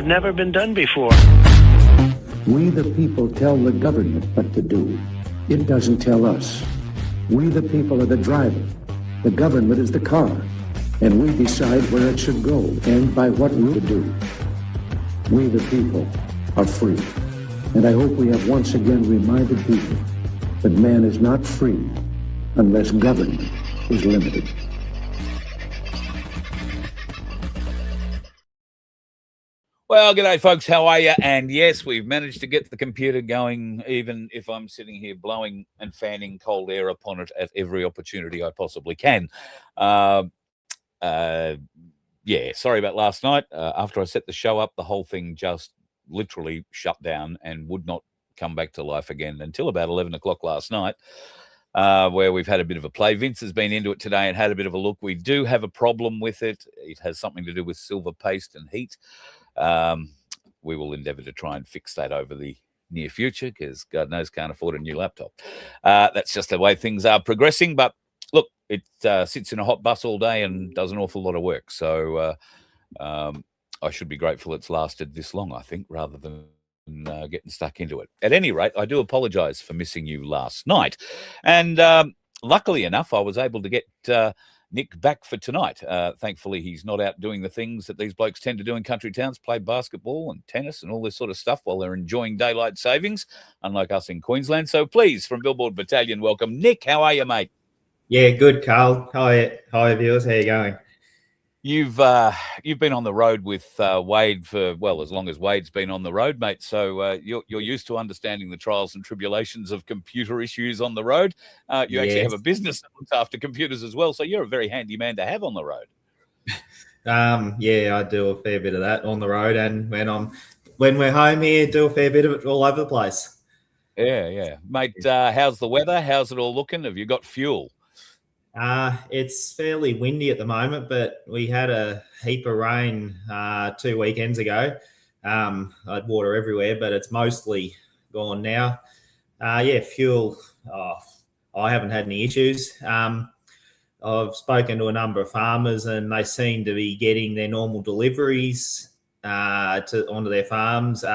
never been done before. We the people tell the government what to do. It doesn't tell us. We the people are the driver. The government is the car. And we decide where it should go and by what route to do. We the people are free. And I hope we have once again reminded people that man is not free unless government is limited. Well, g'day, folks. How are you? And yes, we've managed to get the computer going, even if I'm sitting here blowing and fanning cold air upon it at every opportunity I possibly can. Yeah, sorry about last night. After I set the show up, the whole thing just literally shut down and would not come back to life again until about 11 o'clock last night, where we've had a bit of a play. Vince has been into it today and had a bit of a look. We do have a problem with it. It has something to do with silver paste and heat. We will endeavour to try and fix that over the near future because God knows can't afford a new laptop. That's just the way things are progressing. But look, it sits in a hot bus all day and does an awful lot of work. So I should be grateful it's lasted this long, I think, rather than getting stuck into it. At any rate, I do apologise for missing you last night. And luckily enough, I was able to get Nick back for tonight. Thankfully, he's not out doing the things that these blokes tend to do in country towns, play basketball and tennis and all this sort of stuff while they're enjoying daylight savings, unlike us in Queensland. So please, from Billboard Battalion, welcome. Nick, how are you, mate? Yeah, good, Carl. Hi, viewers. How you going? You've been on the road with Wade for, well, as long as Wade's been on the road, mate. So you're used to understanding the trials and tribulations of computer issues on the road. You actually have a business that looks after computers as well. So you're a very handy man to have on the road. Yeah, I do a fair bit of that on the road, and when we're home here, do a fair bit of it all over the place. Yeah, mate. How's the weather? How's it all looking? Have you got fuel? It's fairly windy at the moment, but we had a heap of rain 2 weekends ago. I had water everywhere, but it's mostly gone now. Fuel. I haven't had any issues. I've spoken to a number of farmers, and they seem to be getting their normal deliveries onto their farms.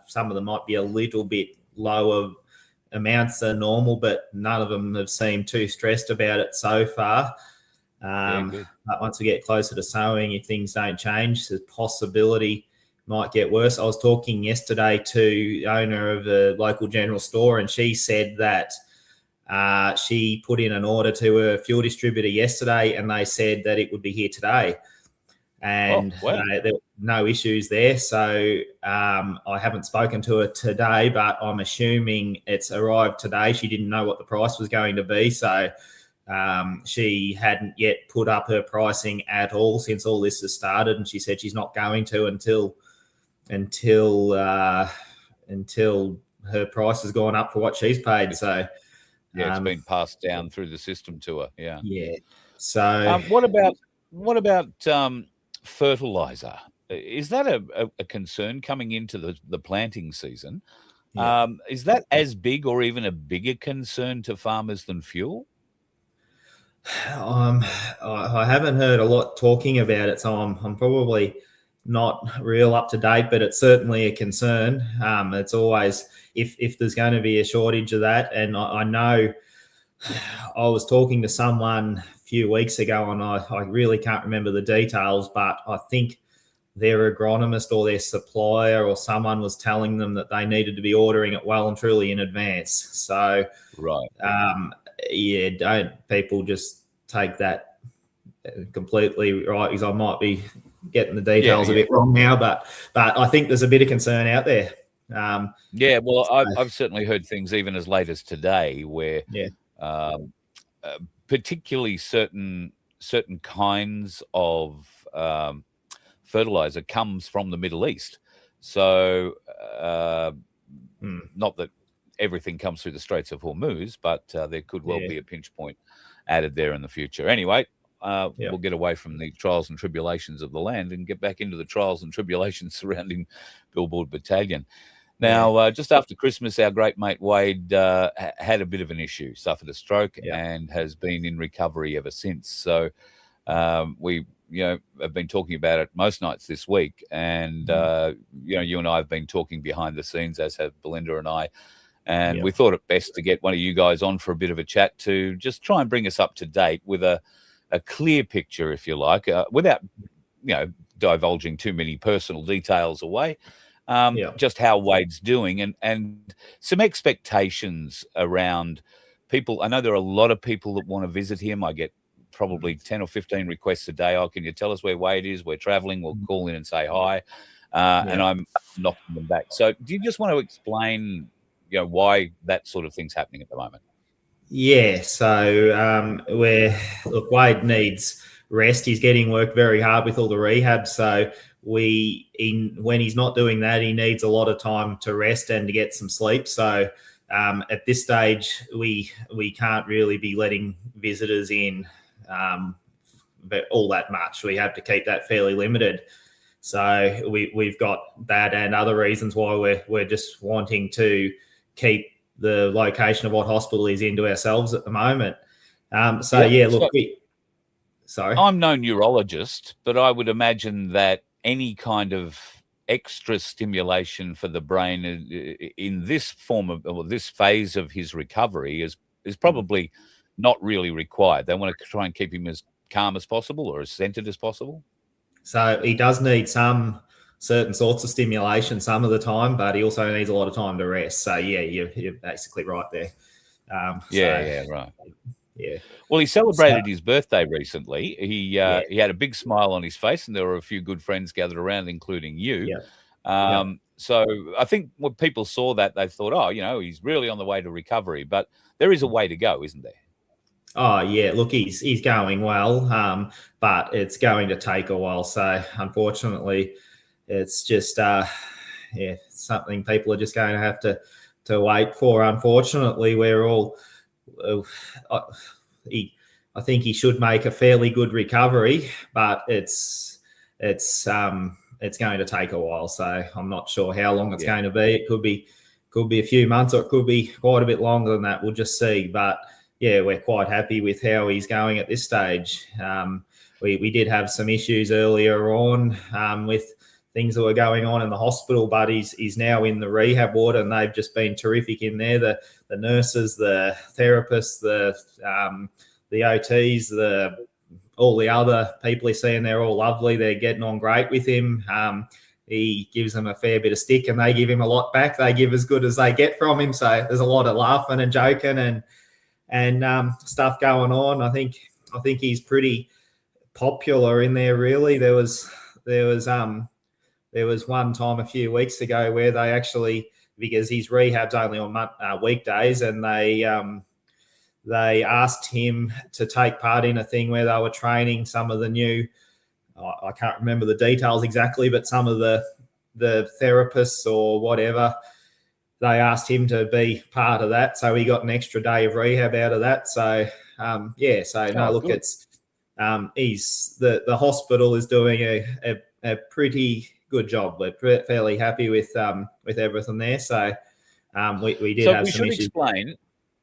Some of them might be a little bit lower amounts than normal, but none of them have seemed too stressed about it so far. But once we get closer to sowing, if things don't change, the possibility might get worse. I was talking yesterday to the owner of a local general store, and she said that she put in an order to a fuel distributor yesterday, and they said that it would be here today. And there were no issues there. So I haven't spoken to her today, but I'm assuming it's arrived today. She didn't know what the price was going to be. So she hadn't yet put up her pricing at all since all this has started. And she said she's not going to until her price has gone up for what she's paid. So it's been passed down through the system to her. Yeah. So what about fertilizer? Is that a concern coming into the planting season? Is that as big or even a bigger concern to farmers than fuel? I haven't heard a lot talking about it, so I'm probably not real up to date, but it's certainly a concern. It's always if there's going to be a shortage of that, and I know I was talking to someone a few weeks ago, and I really can't remember the details, but I think their agronomist or their supplier or someone was telling them that they needed to be ordering it well and truly in advance. So, don't people just take that completely right, because I might be getting the details a bit wrong now, but I think there's a bit of concern out there. I've certainly heard things even as late as today where particularly certain kinds of fertilizer comes from the Middle East. So not that everything comes through the Straits of Hormuz, but there could well be a pinch point added there in the future. Anyway, we'll get away from the trials and tribulations of the land and get back into the trials and tribulations surrounding Billboard Battalion. Now, just after Christmas, our great mate Wade had a bit of an issue, suffered a stroke, and has been in recovery ever since. So we have been talking about it most nights this week, and you and I have been talking behind the scenes, as have Belinda and I. And we thought it best to get one of you guys on for a bit of a chat to just try and bring us up to date with a clear picture, if you like, without, divulging too many personal details away. Just how Wade's doing and some expectations around people. I know there are a lot of people that want to visit him. I get probably 10 or 15 requests a day. Oh, can you tell us where Wade is? We're traveling. We'll call in and say hi. And I'm knocking them back. So do you just want to explain why that sort of thing's happening at the moment? Yeah, so Wade needs rest. He's getting worked very hard with all the rehab. So when he's not doing that, he needs a lot of time to rest and to get some sleep. So at this stage, we can't really be letting visitors in but all that much. We have to keep that fairly limited. So we've got that and other reasons why we're just wanting to keep the location of what hospital he's in to ourselves at the moment. Sorry. I'm no neurologist, but I would imagine that any kind of extra stimulation for the brain in this form of, or this phase of his recovery is probably not really required. They want to try and keep him as calm as possible or as centered as possible. So he does need some certain sorts of stimulation some of the time, but he also needs a lot of time to rest. So yeah, you're basically right there. Right. Yeah. Well, he celebrated his birthday recently. He had a big smile on his face, and there were a few good friends gathered around, including you. So I think when people saw that, they thought, oh, he's really on the way to recovery. But there is a way to go, isn't there? Oh yeah, look, he's going well, but it's going to take a while. So unfortunately, it's just something people are just going to have to wait for. Unfortunately, we're all. I think he should make a fairly good recovery, but it's going to take a while. So I'm not sure how long it's going to be. It could be a few months, or it could be quite a bit longer than that. We'll just see. But yeah, we're quite happy with how he's going at this stage. We did have some issues earlier on with things that were going on in the hospital, but he's now in the rehab ward, and they've just been terrific in there. The nurses, the therapists, the OTs, all the other people he's seeing, they're all lovely. They're getting on great with him. He gives them a fair bit of stick, and they give him a lot back. They give as good as they get from him. So there's a lot of laughing and joking and stuff going on. I think he's pretty popular in there. Really, there was one time a few weeks ago where they actually, because his rehab's only on weekdays, and they asked him to take part in a thing where they were training some of the new, I can't remember the details exactly, but some of the therapists or whatever, they asked him to be part of that. So he got an extra day of rehab out of that. So the hospital is doing a pretty good job. We're fairly happy with everything there. So we did have some issues.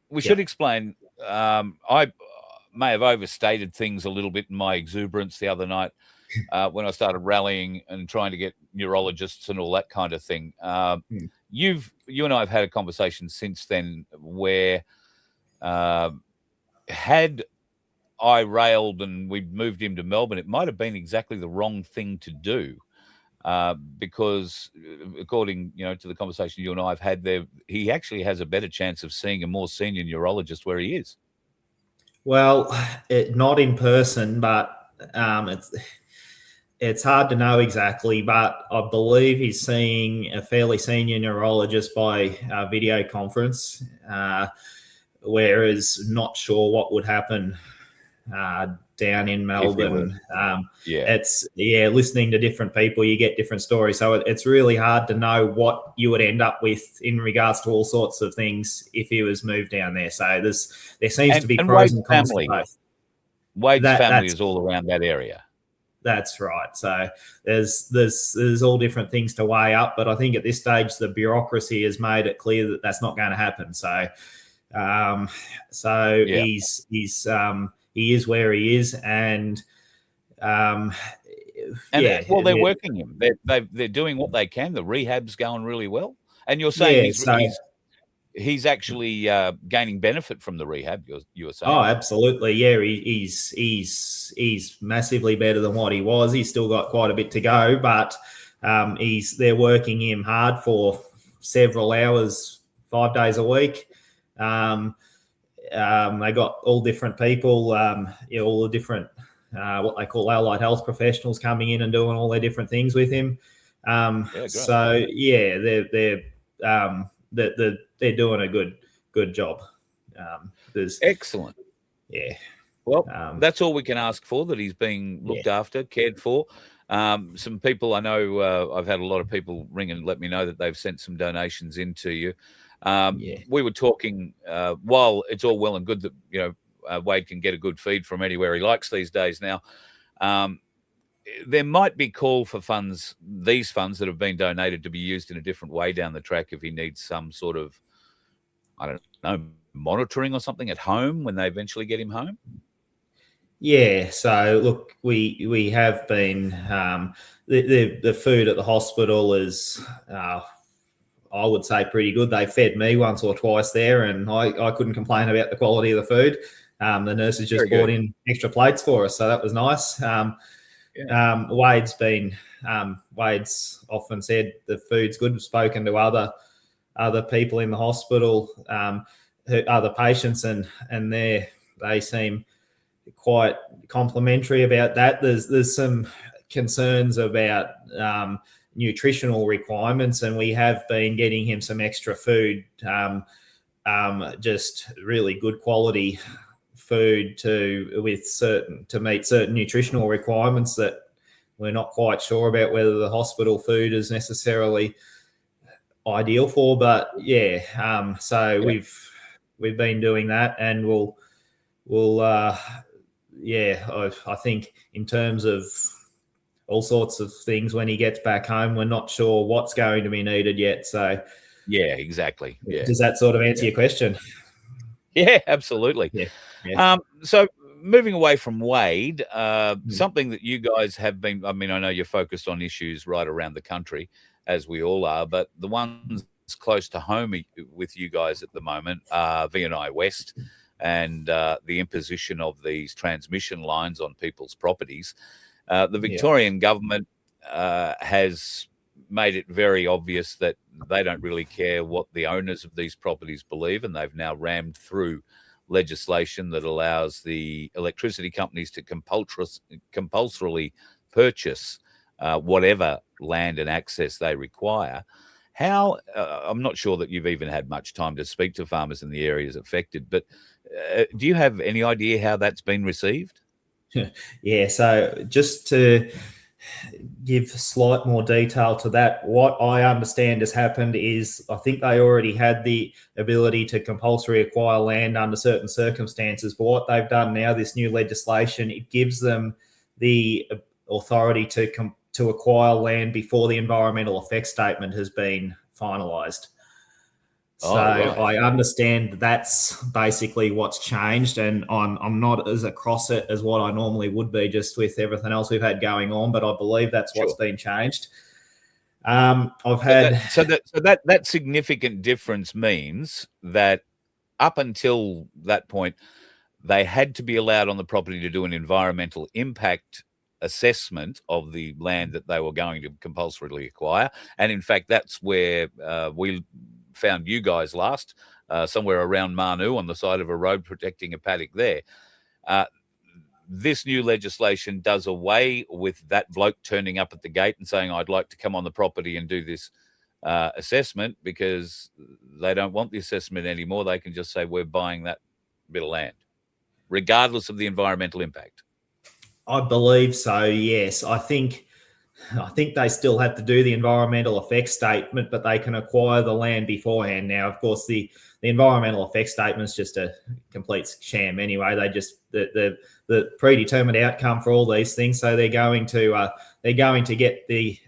We should explain. I may have overstated things a little bit in my exuberance the other night when I started rallying and trying to get neurologists and all that kind of thing. You and I have had a conversation since then where had I railed and we'd moved him to Melbourne, it might have been exactly the wrong thing to do. Because according, to the conversation you and I have had there, he actually has a better chance of seeing a more senior neurologist where he is. Well, not in person, but it's hard to know exactly. But I believe he's seeing a fairly senior neurologist by video conference, whereas not sure what would happen down in Melbourne. Listening to different people, you get different stories. So it's really hard to know what you would end up with in regards to all sorts of things if he was moved down there. So there seems to be pros and cons to both. Wade's family is all around that area. That's right. So there's all different things to weigh up, but I think at this stage the bureaucracy has made it clear that that's not going to happen. He is where he is, and Um, And yeah, they're working him. They're doing what they can. The rehab's going really well. And you're saying yeah. So, he's actually gaining benefit from the rehab. You were saying? oh, absolutely. Yeah, he's massively better than what he was. He's still got quite a bit to go, but they're working him hard for several hours, 5 days a week. They got all different people, all the different what they call allied health professionals coming in and doing all their different things with him. So yeah, they're doing a good job. Excellent. Yeah. Well, that's all we can ask for, that he's being looked after, cared for. Some people I know, I've had a lot of people ring and let me know that they've sent some donations into you. We were talking, while it's all well and good that, Wade can get a good feed from anywhere he likes these days now, there might be call for these funds that have been donated, to be used in a different way down the track if he needs some sort of, I don't know, monitoring or something at home when they eventually get him home. Yeah, so look, we have been the food at the hospital is I would say pretty good. They fed me once or twice there, and I couldn't complain about the quality of the food. The nurses just brought in extra plates for us, so that was nice. Wade's often said the food's good. I've spoken to other people in the hospital, other patients, and they seem quite complimentary about that. There's some concerns about nutritional requirements, and we have been getting him some extra food, just really good quality food to meet certain nutritional requirements that we're not quite sure about whether the hospital food is necessarily ideal for. But we've been doing that, and I think in terms of all sorts of things, when he gets back home, we're not sure what's going to be needed yet. So yeah, exactly. Yeah. Does that sort of answer your question? Yeah, absolutely. Yeah. So moving away from Wade, something that you guys have been, I mean, I know you're focused on issues right around the country, as we all are, but the ones close to home with you guys at the moment are VNI West and the imposition of these transmission lines on people's properties. The Victorian government has made it very obvious that they don't really care what the owners of these properties believe, and they've now rammed through legislation that allows the electricity companies to compulsorily purchase whatever land and access they require. I'm not sure that you've even had much time to speak to farmers in the areas affected, but do you have any idea how that's been received? Yeah, so just to give slight more detail to that, what I understand has happened is I think they already had the ability to compulsory acquire land under certain circumstances, but what they've done now, this new legislation, it gives them the authority to acquire land before the environmental effects statement has been finalised. So I understand that's basically what's changed, and I'm not as across it as what I normally would be, just with everything else we've had going on. But I believe that's what's been changed. That significant difference means that up until that point, they had to be allowed on the property to do an environmental impact assessment of the land that they were going to compulsorily acquire, and in fact, that's where we found you guys last, somewhere around Manu on the side of a road protecting a paddock there. This new legislation does away with that bloke turning up at the gate and saying, I'd like to come on the property and do this assessment, because they don't want the assessment anymore. They can just say, we're buying that bit of land, regardless of the environmental impact. I believe so, yes. I think they still have to do the environmental effects statement, but they can acquire the land beforehand. Now, of course, the environmental effects statement is just a complete sham anyway. They just the predetermined outcome for all these things. So they're going to get the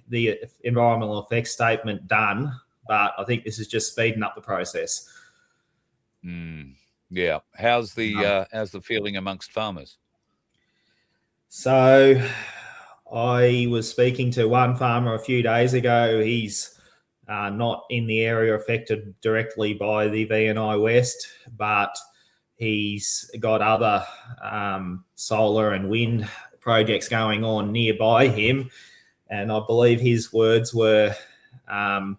environmental effects statement done, but I think this is just speeding up the process. Yeah. How's the feeling amongst farmers? So I was speaking to one farmer a few days ago. He's not in the area affected directly by the VNI West, but he's got other solar and wind projects going on nearby him. And I believe his words were that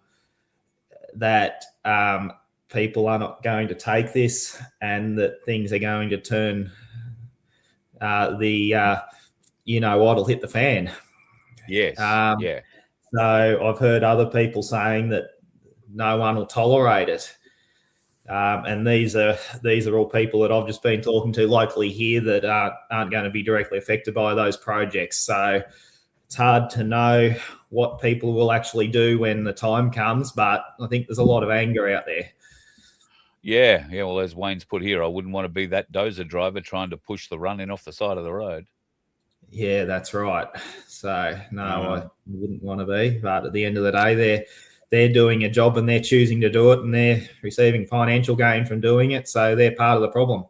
people are not going to take this and that things are going to turn what'll hit the fan. Yes. Yeah. So I've heard other people saying that no one will tolerate it. And these are all people that I've just been talking to locally here that aren't going to be directly affected by those projects. So it's hard to know what people will actually do when the time comes, but I think there's a lot of anger out there. Yeah. Well, as Wayne's put here, I wouldn't want to be that dozer driver trying to push the run in off the side of the road. Yeah, that's right. So no, I wouldn't want to be. But at the end of the day, they're doing a job and they're choosing to do it, and they're receiving financial gain from doing it. So they're part of the problem.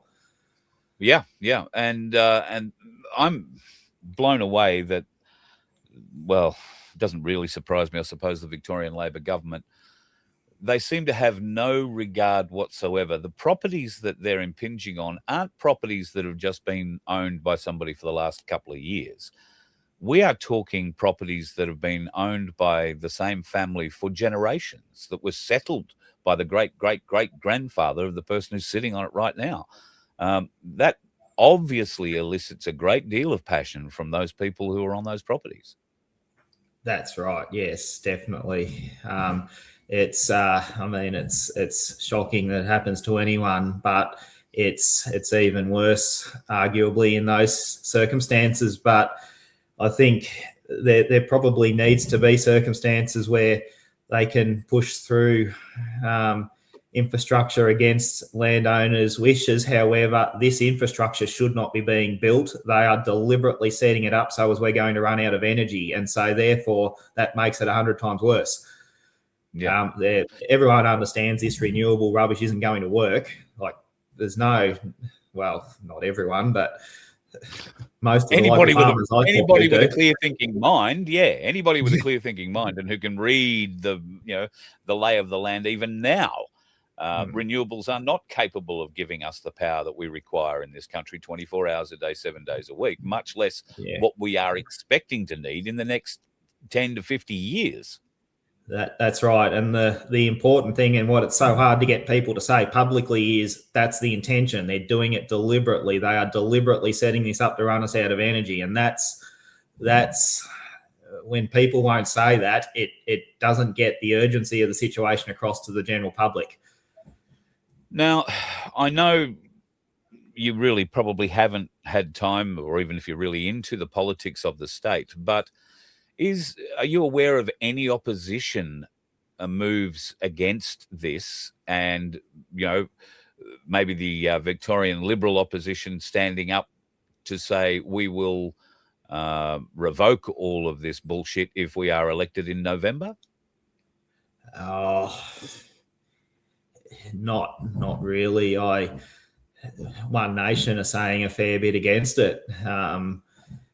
Yeah, and I'm blown away that. Well, it doesn't really surprise me. I suppose the Victorian Labor government, they seem to have no regard whatsoever. The properties that they're impinging on aren't properties that have just been owned by somebody for the last couple of years. We are talking properties that have been owned by the same family for generations, that was settled by the great-great-great-grandfather of the person who's sitting on it right now. That obviously elicits a great deal of passion from those people who are on those properties. That's right. Yes, definitely. It's shocking that it happens to anyone, but it's even worse, arguably, in those circumstances. But I think there probably needs to be circumstances where they can push through infrastructure against landowners' wishes. However, this infrastructure should not be being built. They are deliberately setting it up so as we're going to run out of energy. And so therefore that makes it 100 times worse. Yeah. Everyone understands this renewable rubbish isn't going to work. Like there's not everyone, but most of anybody the local farmers anybody with a clear thinking mind, anybody with a clear thinking mind and who can read the lay of the land even now. Renewables are not capable of giving us the power that we require in this country 24 hours a day, 7 days a week, much less what we are expecting to need in the next 10 to 50 years. That's right. And the important thing, and what it's so hard to get people to say publicly, is that's the intention. They're doing it deliberately. They are deliberately setting this up to run us out of energy. And that's when people won't say that, it doesn't get the urgency of the situation across to the general public. Now, I know you really probably haven't had time, or even if you're really into the politics of the state, but are you aware of any opposition moves against this? And, maybe the Victorian Liberal opposition standing up to say we will revoke all of this bullshit if we are elected in November? Not really. One Nation are saying a fair bit against it.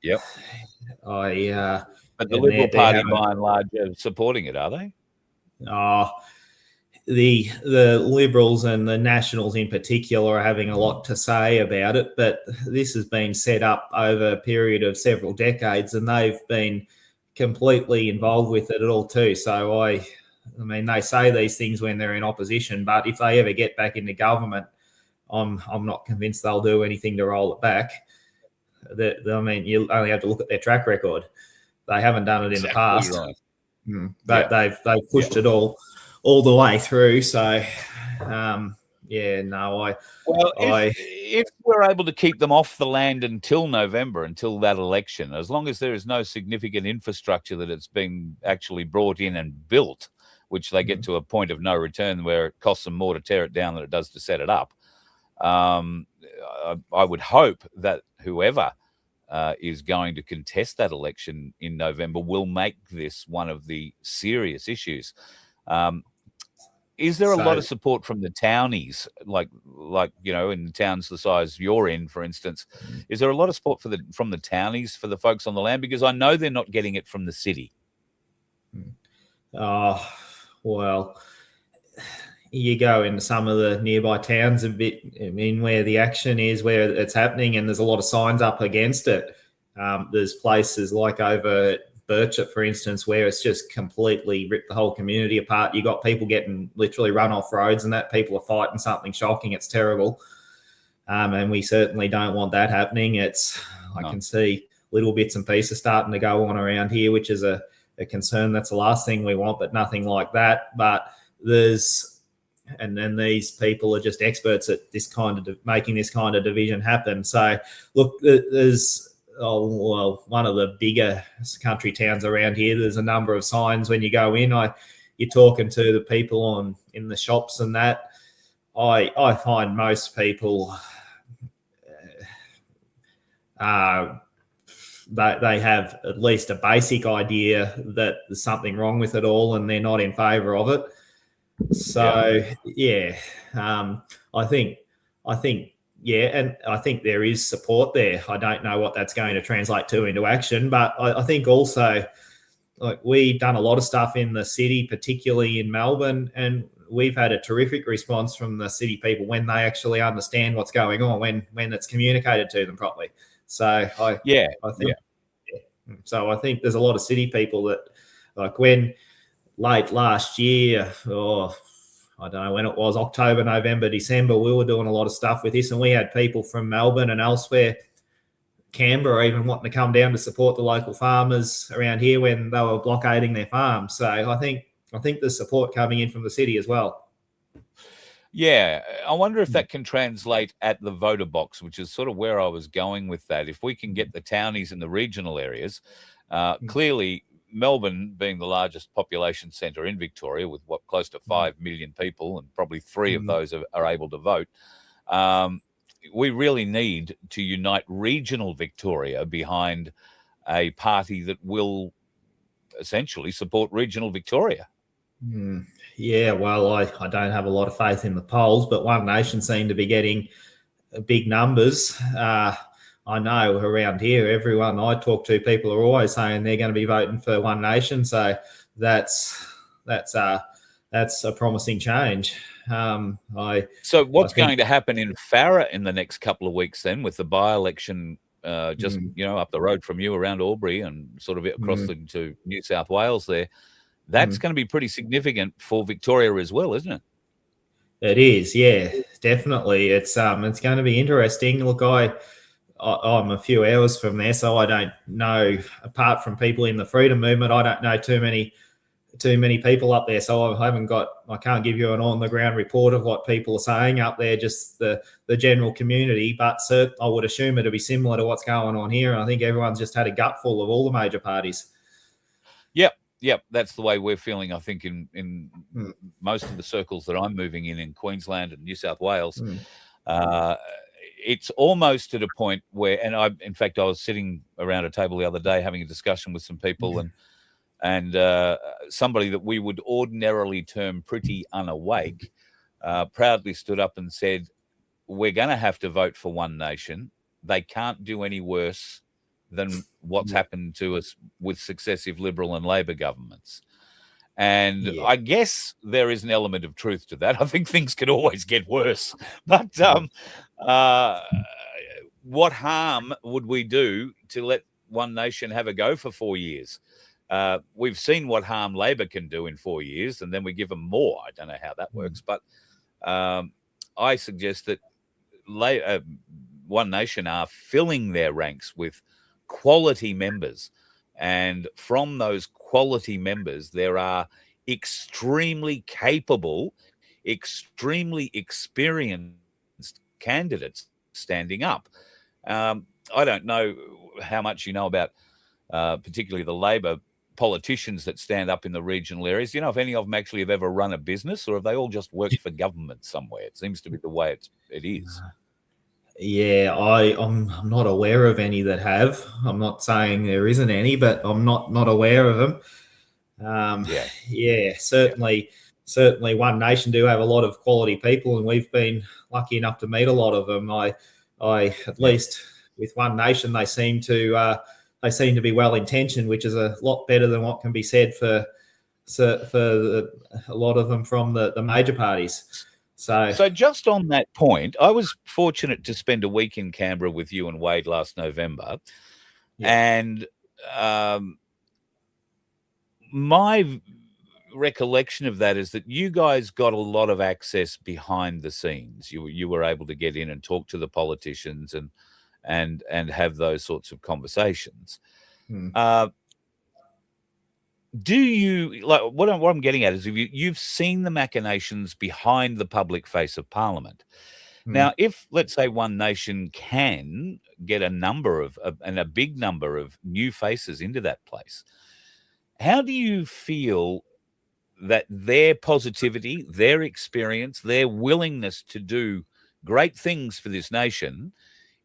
Yep. But the Liberal Party, by and large, are supporting it, are they? The Liberals and the Nationals in particular are having a lot to say about it, but this has been set up over a period of several decades, and they've been completely involved with it at all too. So I mean, they say these things when they're in opposition, but if they ever get back into government, I'm not convinced they'll do anything to roll it back. You only have to look at their track record. They haven't done it in the past. Right. But they've pushed it all the way through. So, if we're able to keep them off the land until November, until that election, as long as there is no significant infrastructure that it's been actually brought in and built, which they get to a point of no return where it costs them more to tear it down than it does to set it up. I would hope that whoever is going to contest that election in November will make this one of the serious issues. Is there a lot So of support from the townies, like in towns the size you're in, for instance? Is there a lot of support from the townies for the folks on the land? Because I know they're not getting it from the city. well, you go into some of the nearby towns a bit, I mean, where the action is, where it's happening, and there's a lot of signs up against it. There's places like over at Birchip, for instance, where it's just completely ripped the whole community apart. You got people getting literally run off roads, and that people are fighting something shocking. It's terrible. And we certainly don't want that happening. I can see little bits and pieces starting to go on around here, which is a concern. That's the last thing we want, but nothing like that. But and then these people are just experts at this kind of making this kind of division happen. So look, there's one of the bigger country towns around here. There's a number of signs when you go in. You're talking to the people in the shops and that. I find most people they have at least a basic idea that there's something wrong with it all, and they're not in favour of it. So I think and I think there is support there. I don't know what that's going to translate to into action, but I think also, like, we've done a lot of stuff in the city, particularly in Melbourne, and we've had a terrific response from the city people when they actually understand what's going on, when it's communicated to them properly. So I think there's a lot of city people that, like, when late last year, or I don't know when it was, October, November, December, we were doing a lot of stuff with this, and we had people from Melbourne and elsewhere, Canberra even, wanting to come down to support the local farmers around here when they were blockading their farms. So I think there's support coming in from the city as well. Yeah, I wonder if that can translate at the voter box, which is sort of where I was going with that. If we can get the townies in the regional areas, clearly Melbourne being the largest population centre in Victoria, with close to 5 million people, and probably 3 of those are able to vote. We really need to unite regional Victoria behind a party that will essentially support regional Victoria. Yeah, well, I don't have a lot of faith in the polls, but One Nation seem to be getting big numbers. I know around here, everyone I talk to, people are always saying they're going to be voting for One Nation. So that's a promising change. So what's going to happen in Farah in the next couple of weeks then, with the by-election up the road from you around Albury and sort of across to New South Wales there? That's going to be pretty significant for Victoria as well, isn't it? It is, yeah, definitely. It's going to be interesting. Look, I'm a few hours from there, so I don't know, apart from people in the freedom movement, I don't know too many people up there. So I can't give you an on the ground report of what people are saying up there, just the general community. But I would assume it'll be similar to what's going on here. And I think everyone's just had a gutful of all the major parties. Yep, that's the way we're feeling, I think, in most of the circles that I'm moving in Queensland and New South Wales. It's almost at a point where, and I was sitting around a table the other day having a discussion with some people, and somebody that we would ordinarily term pretty unawake proudly stood up and said, we're going to have to vote for One Nation. They can't do any worse than what's happened to us with successive Liberal and Labor governments. And I guess there is an element of truth to that. I think things can always get worse. But what harm would we do to let One Nation have a go for 4 years? We've seen what harm Labor can do in 4 years, and then we give them more. I don't know how that works. But I suggest that One Nation are filling their ranks with quality members, and from those quality members there are extremely capable, extremely experienced candidates standing up. I don't know how much you know about particularly the Labor politicians that stand up in the regional areas. You know if any of them actually have ever run a business, or have they all just worked for government somewhere? It seems to be the way it is. Yeah, I'm not aware of any that have. I'm not saying there isn't any, but I'm not aware of them. Certainly certainly One Nation do have a lot of quality people, and we've been lucky enough to meet a lot of them. I at least with One Nation, they seem to be well intentioned, which is a lot better than what can be said for a lot of them from the major parties. So just on that point, I was fortunate to spend a week in Canberra with you and Wade last November, and my recollection of that is that you guys got a lot of access behind the scenes. You were able to get in and talk to the politicians and have those sorts of conversations. Do you like what I'm getting at is you've seen the machinations behind the public face of Parliament. Now, if let's say One Nation can get a number of and a big number of new faces into that place, how do you feel that their positivity, their experience, their willingness to do great things for this nation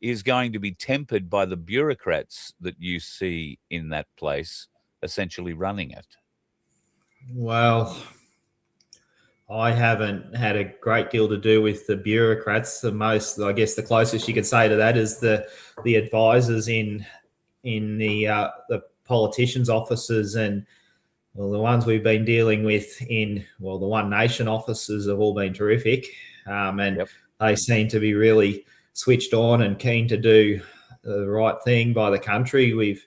is going to be tempered by the bureaucrats that you see in that place essentially running it? Well, I haven't had a great deal to do with the bureaucrats. I guess the closest you could say to that is the advisors in the politicians' offices, and the ones we've been dealing with in the One Nation offices have all been terrific, and they seem to be really switched on and keen to do the right thing by the country. We've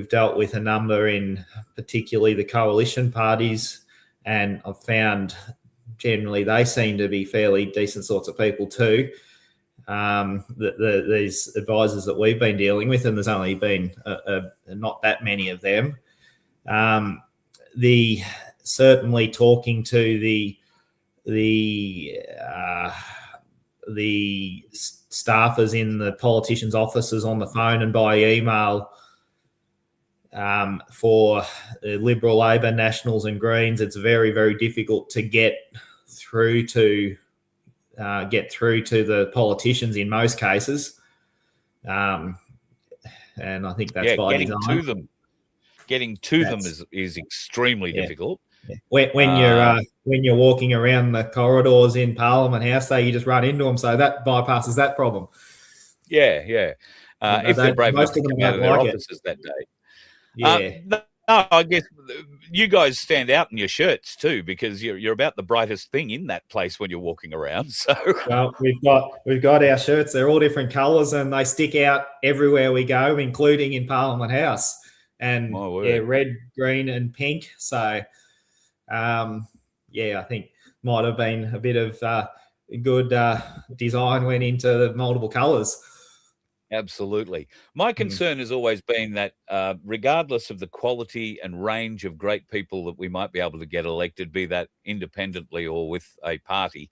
dealt with a number in particularly the coalition parties, and I've found generally they seem to be fairly decent sorts of people too. These advisors that we've been dealing with, and there's only been not that many of them. Certainly talking to the staffers in the politicians' offices on the phone and by email, for Liberal, Labor, Nationals and Greens, it's very, very difficult to get through to the politicians in most cases, and I think that's by design. Getting to them is extremely difficult. When you're walking around the corridors in Parliament House, you just run into them, so that bypasses that problem. If they're brave enough to come out of their offices that day. No, I guess you guys stand out in your shirts too, because you're about the brightest thing in that place when you're walking around. So well, we've got our shirts. They're all different colours and they stick out everywhere we go, including in Parliament House. And red, green, and pink. So I think might have been a bit of good design went into the multiple colours. Absolutely. My concern has always been that regardless of the quality and range of great people that we might be able to get elected, be that independently or with a party,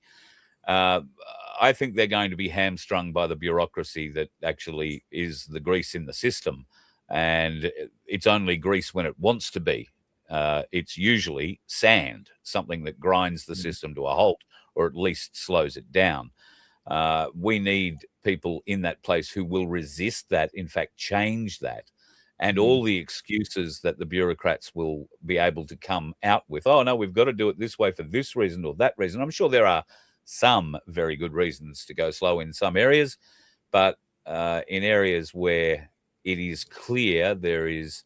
I think they're going to be hamstrung by the bureaucracy that actually is the grease in the system. And it's only grease when it wants to be. It's usually sand, something that grinds the system to a halt or at least slows it down. We need people in that place who will resist that, in fact, change that. And all the excuses that the bureaucrats will be able to come out with, oh, no, we've got to do it this way for this reason or that reason. I'm sure there are some very good reasons to go slow in some areas, but in areas where it is clear there is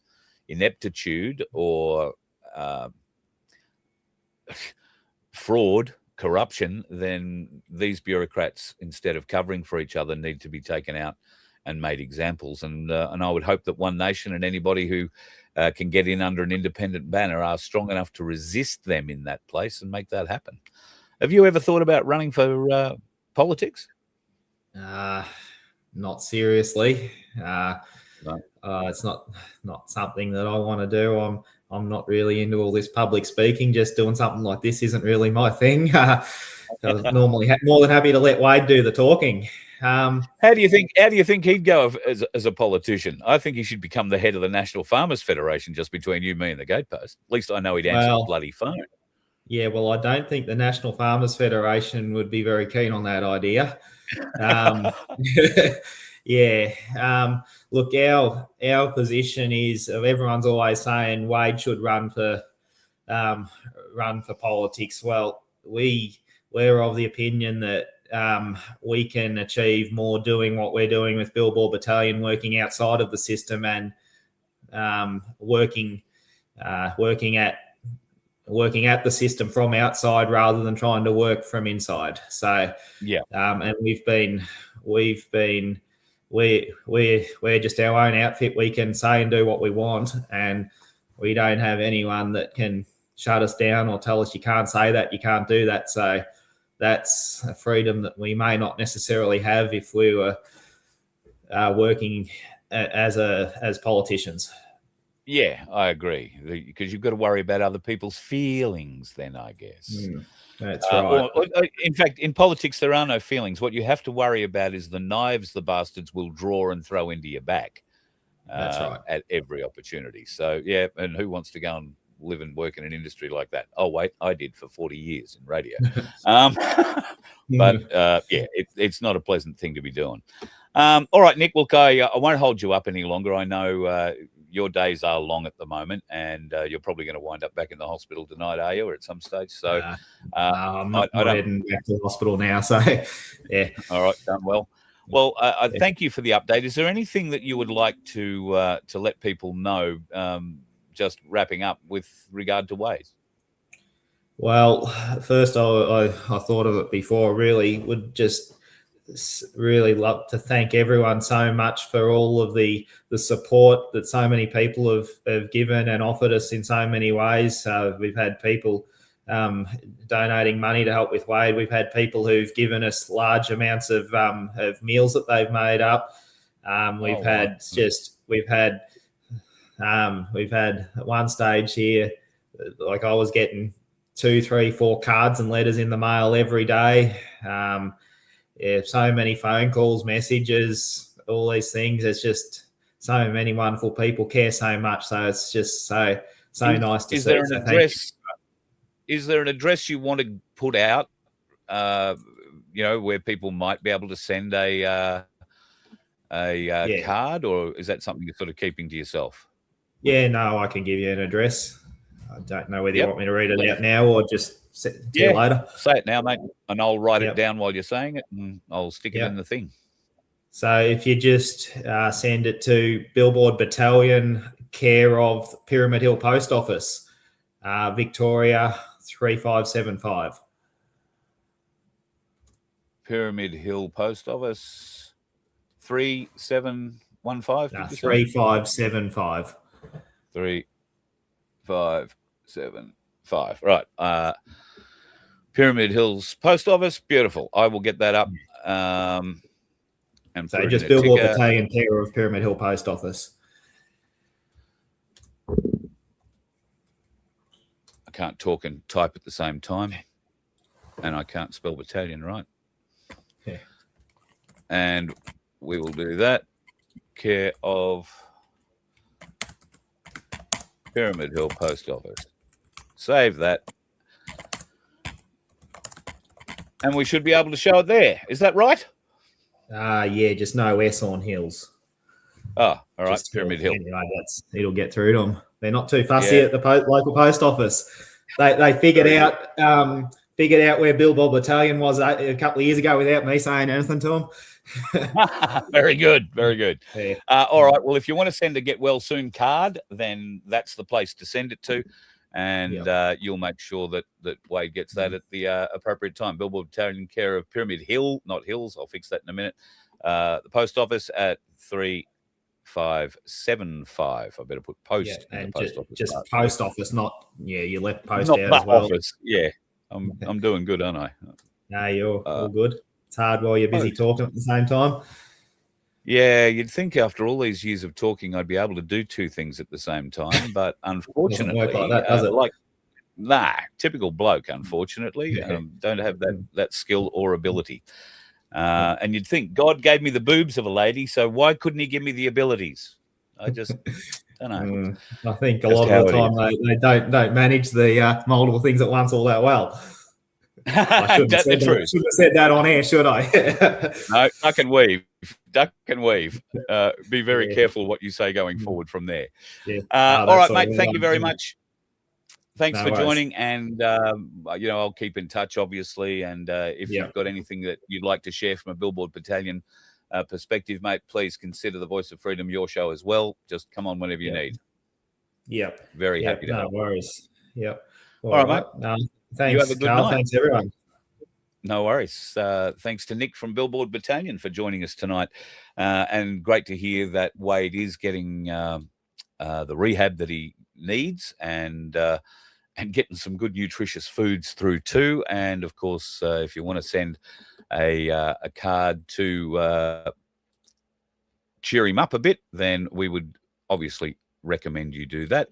ineptitude or fraud, corruption, then these bureaucrats, instead of covering for each other, need to be taken out and made examples. And I would hope that One Nation and anybody who can get in under an independent banner are strong enough to resist them in that place and make that happen. Have you ever thought about running for politics? Not seriously. No. It's not something that I want to do. I'm not really into all this public speaking. Just doing something like this isn't really my thing. I was normally more than happy to let Wade do the talking. How do you think he'd go as a politician? I think he should become the head of the National Farmers Federation, just between you, me, and the gatepost. At least I know he'd answer the bloody phone. Yeah, well, I don't think the National Farmers Federation would be very keen on that idea. Yeah. Look, our position is, everyone's always saying Wade should run for politics. Well, we're of the opinion that we can achieve more doing what we're doing with Billboard Battalion, working outside of the system and working at the system from outside rather than trying to work from inside. So and we're just our own outfit. We can say and do what we want, and we don't have anyone that can shut us down or tell us you can't say that, you can't do that. So that's a freedom that we may not necessarily have if we were working as politicians. Yeah, I agree, because you've got to worry about other people's feelings then, I guess. That's right. Or, in fact, in politics, there are no feelings. What you have to worry about is the knives the bastards will draw and throw into your back. That's right. At every opportunity. So, yeah, and who wants to go and live and work in an industry like that? Oh, wait, I did for 40 years in radio. But, yeah, it's not a pleasant thing to be doing. All right, Nick, look, I won't hold you up any longer. I know your days are long at the moment, and you're probably going to wind up back in the hospital tonight, are you, or at some stage? So I'm not heading back to the hospital now. So, yeah. All right, done well. Well, I thank you for the update. Is there anything that you would like to let people know, just wrapping up with regard to Wade? Well, first, I thought of it before. Really would just really love to thank everyone so much for all of the support that so many people have given and offered us in so many ways. We've had people donating money to help with Wade. We've had people who've given us large amounts of meals that they've made up. We've had at one stage here, like I was getting 2, 3, 4 cards and letters in the mail every day. So many phone calls, messages, all these things. It's just so many wonderful people care so much. So it's just so nice to see. There an address? Is there an address you want to put out, where people might be able to send a card, or is that something you're sort of keeping to yourself? Yeah, no, I can give you an address. I don't know whether you want me to read it out now or just tell you later. Say it now, mate, and I'll write it down while you're saying it, and I'll stick it in the thing. So if you just send it to Billboard Battalion, care of Pyramid Hill Post Office, Victoria 3575. Pyramid Hill Post Office 3715. 3575. 3575. Right. Pyramid Hills Post Office. Beautiful. I will get that up. And so just Billboard Battalion, care of Pyramid Hill Post Office. I can't talk and type at the same time, and I can't spell battalion right. Yeah. And we will do that. Care of Pyramid Hill Post Office. Save that. And we should be able to show it there. Is that right? Yeah, just no S on Hills. Oh, all right. Pyramid Hill. Anyway, it'll get through to them. They're not too fussy at the local post office. They figured out where Billboard Battalion was a couple of years ago without me saying anything to them. Very good. Very good. Yeah. All right. Well, if you want to send a get well soon card, then that's the place to send it to. And you'll make sure that Wade gets that at the appropriate time. Billboard Battalion, care of Pyramid Hill, not Hills. I'll fix that in a minute. The post office at 3575. I better put post in the post office. Just post office, not you left post not out as well. Office. Yeah, I'm doing good, aren't I? No, you're all good. It's hard while you're busy talking at the same time. Yeah, you'd think after all these years of talking, I'd be able to do two things at the same time, but unfortunately, doesn't work like that, does it? Typical bloke. Unfortunately, don't have that skill or ability. And you'd think God gave me the boobs of a lady, so why couldn't He give me the abilities? I just don't know. I think a lot of the time they don't manage the multiple things at once all that well. I shouldn't have That's the said that. truth. Shouldn't have said that on air, should I? No, duck and weave. Duck and weave. Be very Yeah. careful what you say going forward from there. Yeah. All right, mate. Thank you very much. Thanks No for worries. joining, and I'll keep in touch, obviously. And if you've got anything that you'd like to share from a Billboard Battalion perspective, mate, please consider the Voice of Freedom your show as well. Just come on whenever you need. Yep. Very happy to No help. worries. Yep. All right, mate. Thanks, you have a good Carl. night. Thanks, everyone. No worries. Thanks to Nick from Billboard Battalion for joining us tonight. And great to hear that Wade is getting the rehab that he needs and getting some good nutritious foods through too. And of course, if you want to send a card to cheer him up a bit, then we would obviously recommend you do that.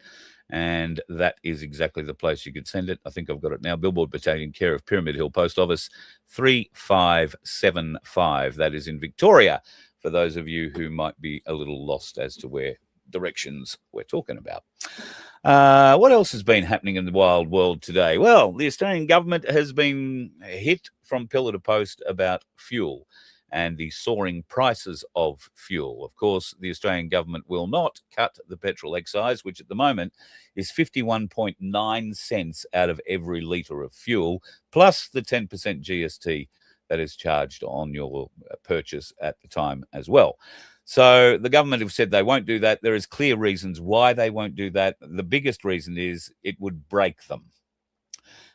And that is exactly the place you could send it. I think I've got it now. Billboard Battalion, care of Pyramid Hill Post Office 3575. That is in Victoria, for those of you who might be a little lost as to where directions we're talking about. What else has been happening in the wild world today? Well, the Australian government has been hit from pillar to post about fuel and the soaring prices of fuel. Of course, the Australian government will not cut the petrol excise, which at the moment is 51.9 cents out of every litre of fuel, plus the 10% GST that is charged on your purchase at the time as well. So the government have said they won't do that. There is clear reasons why they won't do that. The biggest reason is it would break them.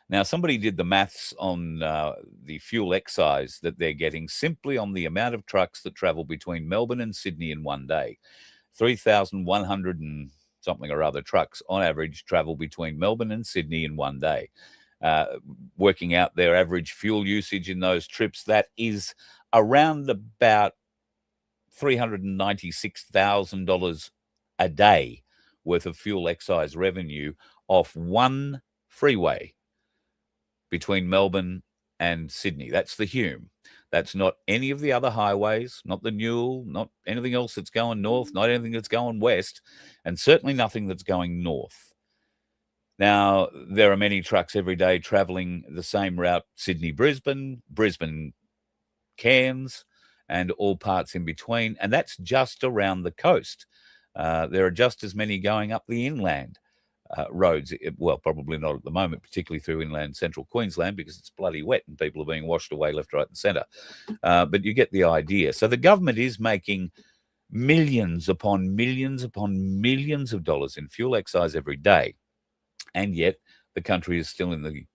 Now, somebody did the maths on the fuel excise that they're getting simply on the amount of trucks that travel between Melbourne and Sydney in one day. 3,100 and something or other trucks on average travel between Melbourne and Sydney in one day. Working out their average fuel usage in those trips, that is around about $396,000 a day worth of fuel excise revenue off one freeway between Melbourne and Sydney. That's the Hume. That's not any of the other highways, not the Newell, not anything else that's going north, not anything that's going west, and certainly nothing that's going north. Now, there are many trucks every day traveling the same route, Sydney-Brisbane, Brisbane-Cairns, and all parts in between, and that's just around the coast. There are just as many going up the inland roads. Well, probably not at the moment, particularly through inland central Queensland, because it's bloody wet and people are being washed away left, right and centre. But you get the idea. So the government is making millions upon millions upon millions of dollars in fuel excise every day, and yet the country is still in the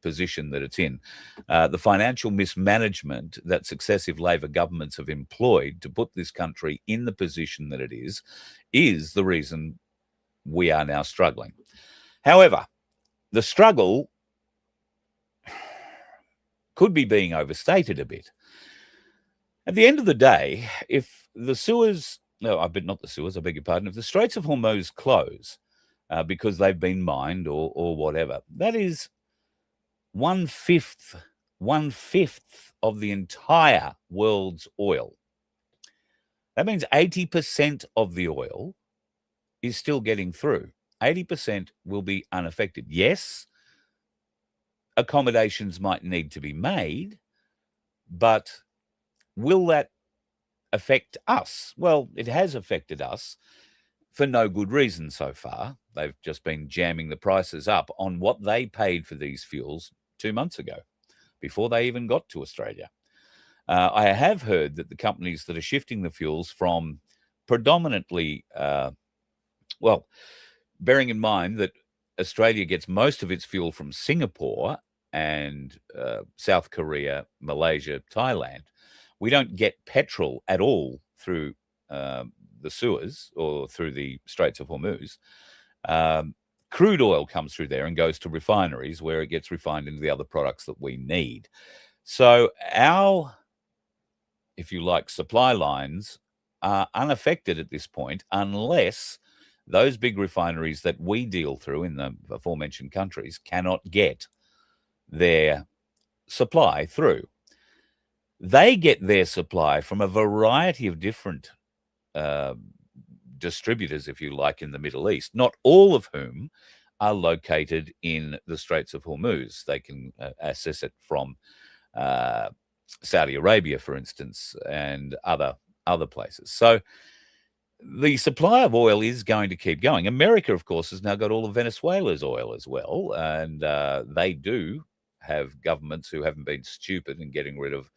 position that it's in. The financial mismanagement that successive Labor governments have employed to put this country in the position that it is the reason we are now struggling. However, the struggle could be being overstated a bit. At the end of the day, if the Suez, I beg your pardon, if the Straits of Hormuz close because they've been mined or whatever, that is one-fifth of the entire world's oil. That means 80% of the oil is still getting through. 80% will be unaffected. Yes, accommodations might need to be made, but will that affect us? Well, it has affected us for no good reason so far. They've just been jamming the prices up on what they paid for these fuels 2 months ago, before they even got to Australia. I have heard that the companies that are shifting the fuels from predominantly, bearing in mind that Australia gets most of its fuel from Singapore and South Korea, Malaysia, Thailand. We don't get petrol at all through the Suez or through the Straits of Hormuz. Crude oil comes through there and goes to refineries where it gets refined into the other products that we need. So our, if you like, supply lines are unaffected at this point unless those big refineries that we deal through in the aforementioned countries cannot get their supply through. They get their supply from a variety of different distributors, if you like, in the Middle East, not all of whom are located in the Straits of Hormuz. They can access it from Saudi Arabia, for instance, and other places. So the supply of oil is going to keep going. America, of course, has now got all of Venezuela's oil as well, and they do have governments who haven't been stupid in getting rid of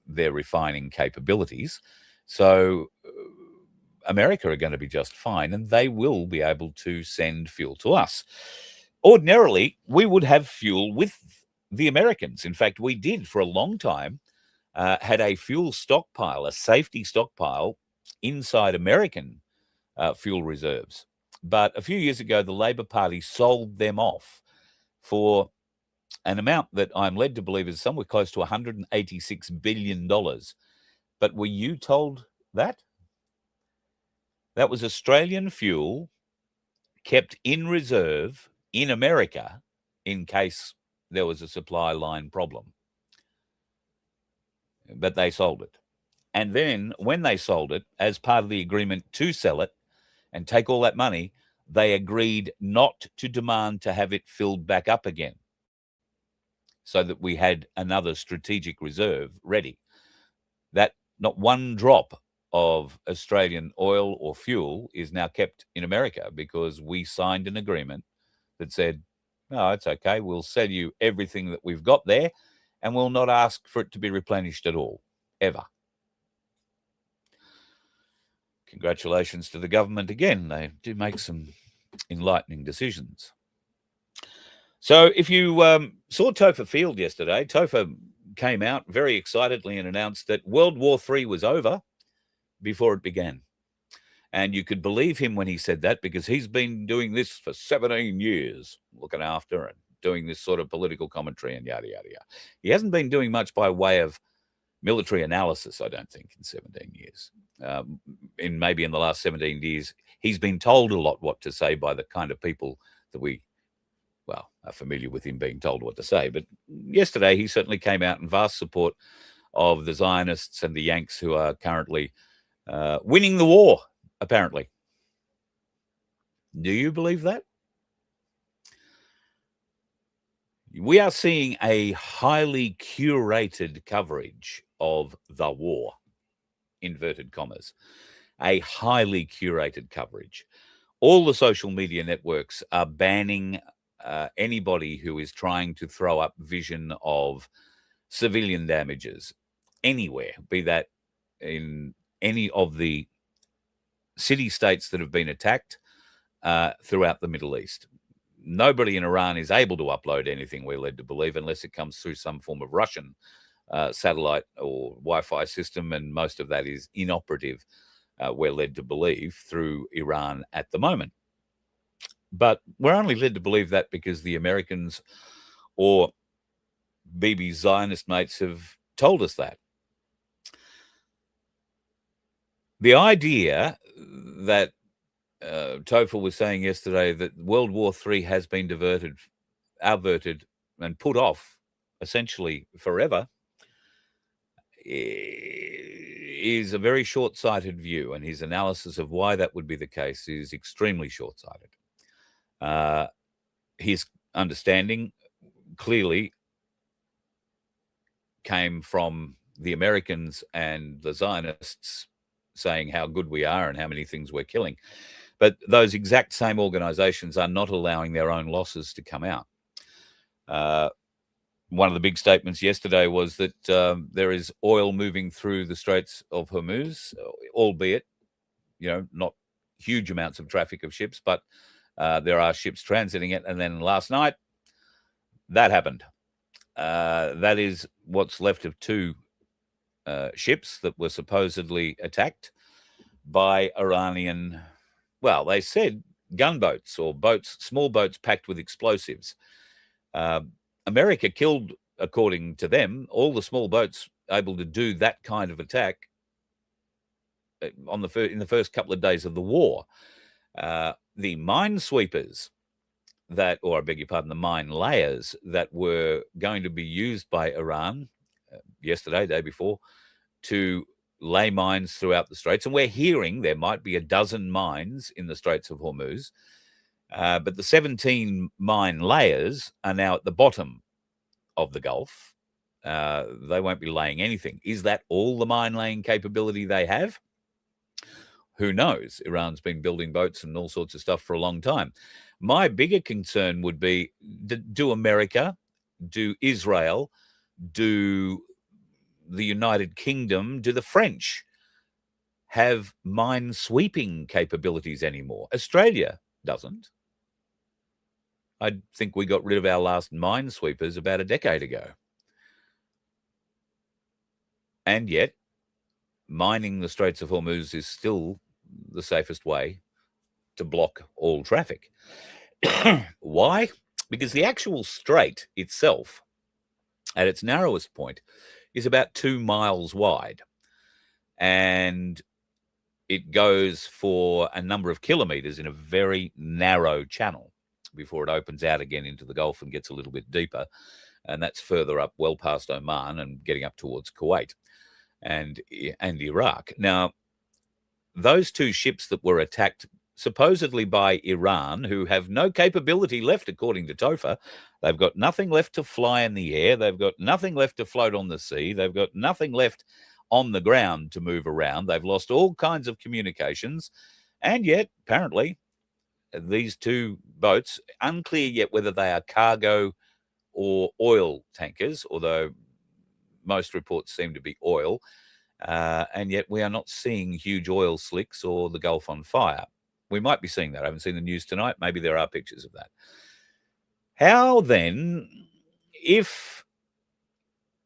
their refining capabilities. So America are going to be just fine, and they will be able to send fuel to us. Ordinarily, we would have fuel with the Americans. In fact, we did for a long time, had a fuel stockpile, a safety stockpile inside American fuel reserves. But a few years ago, the Labor Party sold them off for an amount that I'm led to believe is somewhere close to $186 billion. But were you told that? That was Australian fuel kept in reserve in America in case there was a supply line problem. But they sold it. And then when they sold it, as part of the agreement to sell it and take all that money, they agreed not to demand to have it filled back up again, so that we had another strategic reserve ready. That not one drop of Australian oil or fuel is now kept in America because we signed an agreement that said, no, it's okay, we'll sell you everything that we've got there and we'll not ask for it to be replenished at all, ever. Congratulations to the government again. They do make some enlightening decisions. So if you saw Topher Field yesterday, Topher came out very excitedly and announced that World War III was over before it began. And you could believe him when he said that, because he's been doing this for 17 years, looking after and doing this sort of political commentary and yada, yada, yada. He hasn't been doing much by way of military analysis, I don't think, in 17 years. Maybe in the last 17 years, he's been told a lot what to say by the kind of people that we, well, are familiar with him being told what to say. But yesterday, he certainly came out in vast support of the Zionists and the Yanks who are currently winning the war, apparently. Do you believe that? We are seeing a highly curated coverage of the war, inverted commas, a highly curated coverage. All the social media networks are banning anybody who is trying to throw up vision of civilian damages anywhere, be that in any of the city-states that have been attacked throughout the Middle East. Nobody in Iran is able to upload anything, we're led to believe, unless it comes through some form of Russian satellite or Wi-Fi system, and most of that is inoperative, we're led to believe, through Iran at the moment. But we're only led to believe that because the Americans or Bibi's Zionist mates have told us that. The idea that Topher was saying yesterday that World War III has been averted, and put off essentially forever is a very short-sighted view, and his analysis of why that would be the case is extremely short-sighted. His understanding clearly came from the Americans and the Zionists saying how good we are and how many things we're killing. But those exact same organizations are not allowing their own losses to come out. One of the big statements yesterday was that there is oil moving through the Straits of Hormuz, albeit, not huge amounts of traffic of ships, but there are ships transiting it. And then last night, that happened. That is what's left of two ships that were supposedly attacked by Iranian, well, they said gunboats or boats, small boats packed with explosives. America killed, according to them, all the small boats able to do that kind of attack in the first couple of days of the war. The minesweepers the mine layers that were going to be used by Iran yesterday, day before, to lay mines throughout the Straits. And we're hearing there might be a dozen mines in the Straits of Hormuz. But the 17 mine layers are now at the bottom of the Gulf. They won't be laying anything. Is that all the mine laying capability they have? Who knows? Iran's been building boats and all sorts of stuff for a long time. My bigger concern would be, do America, do Israel, do the United Kingdom, do the French have mine sweeping capabilities anymore? Australia doesn't. I think we got rid of our last mine sweepers about a decade ago. And yet, mining the Straits of Hormuz is still the safest way to block all traffic. Why? Because the actual strait itself, at its narrowest point, is about 2 miles wide. And it goes for a number of kilometers in a very narrow channel before it opens out again into the Gulf and gets a little bit deeper. And that's further up, well past Oman and getting up towards Kuwait and Iraq. Now, those 2 ships that were attacked supposedly by Iran, who have no capability left, according to Topher. They've got nothing left to fly in the air. They've got nothing left to float on the sea. They've got nothing left on the ground to move around. They've lost all kinds of communications. And yet, apparently, these 2 boats, unclear yet whether they are cargo or oil tankers, although most reports seem to be oil, and yet we are not seeing huge oil slicks or the Gulf on fire. We might be seeing that. I haven't seen the news tonight. Maybe there are pictures of that. How then, if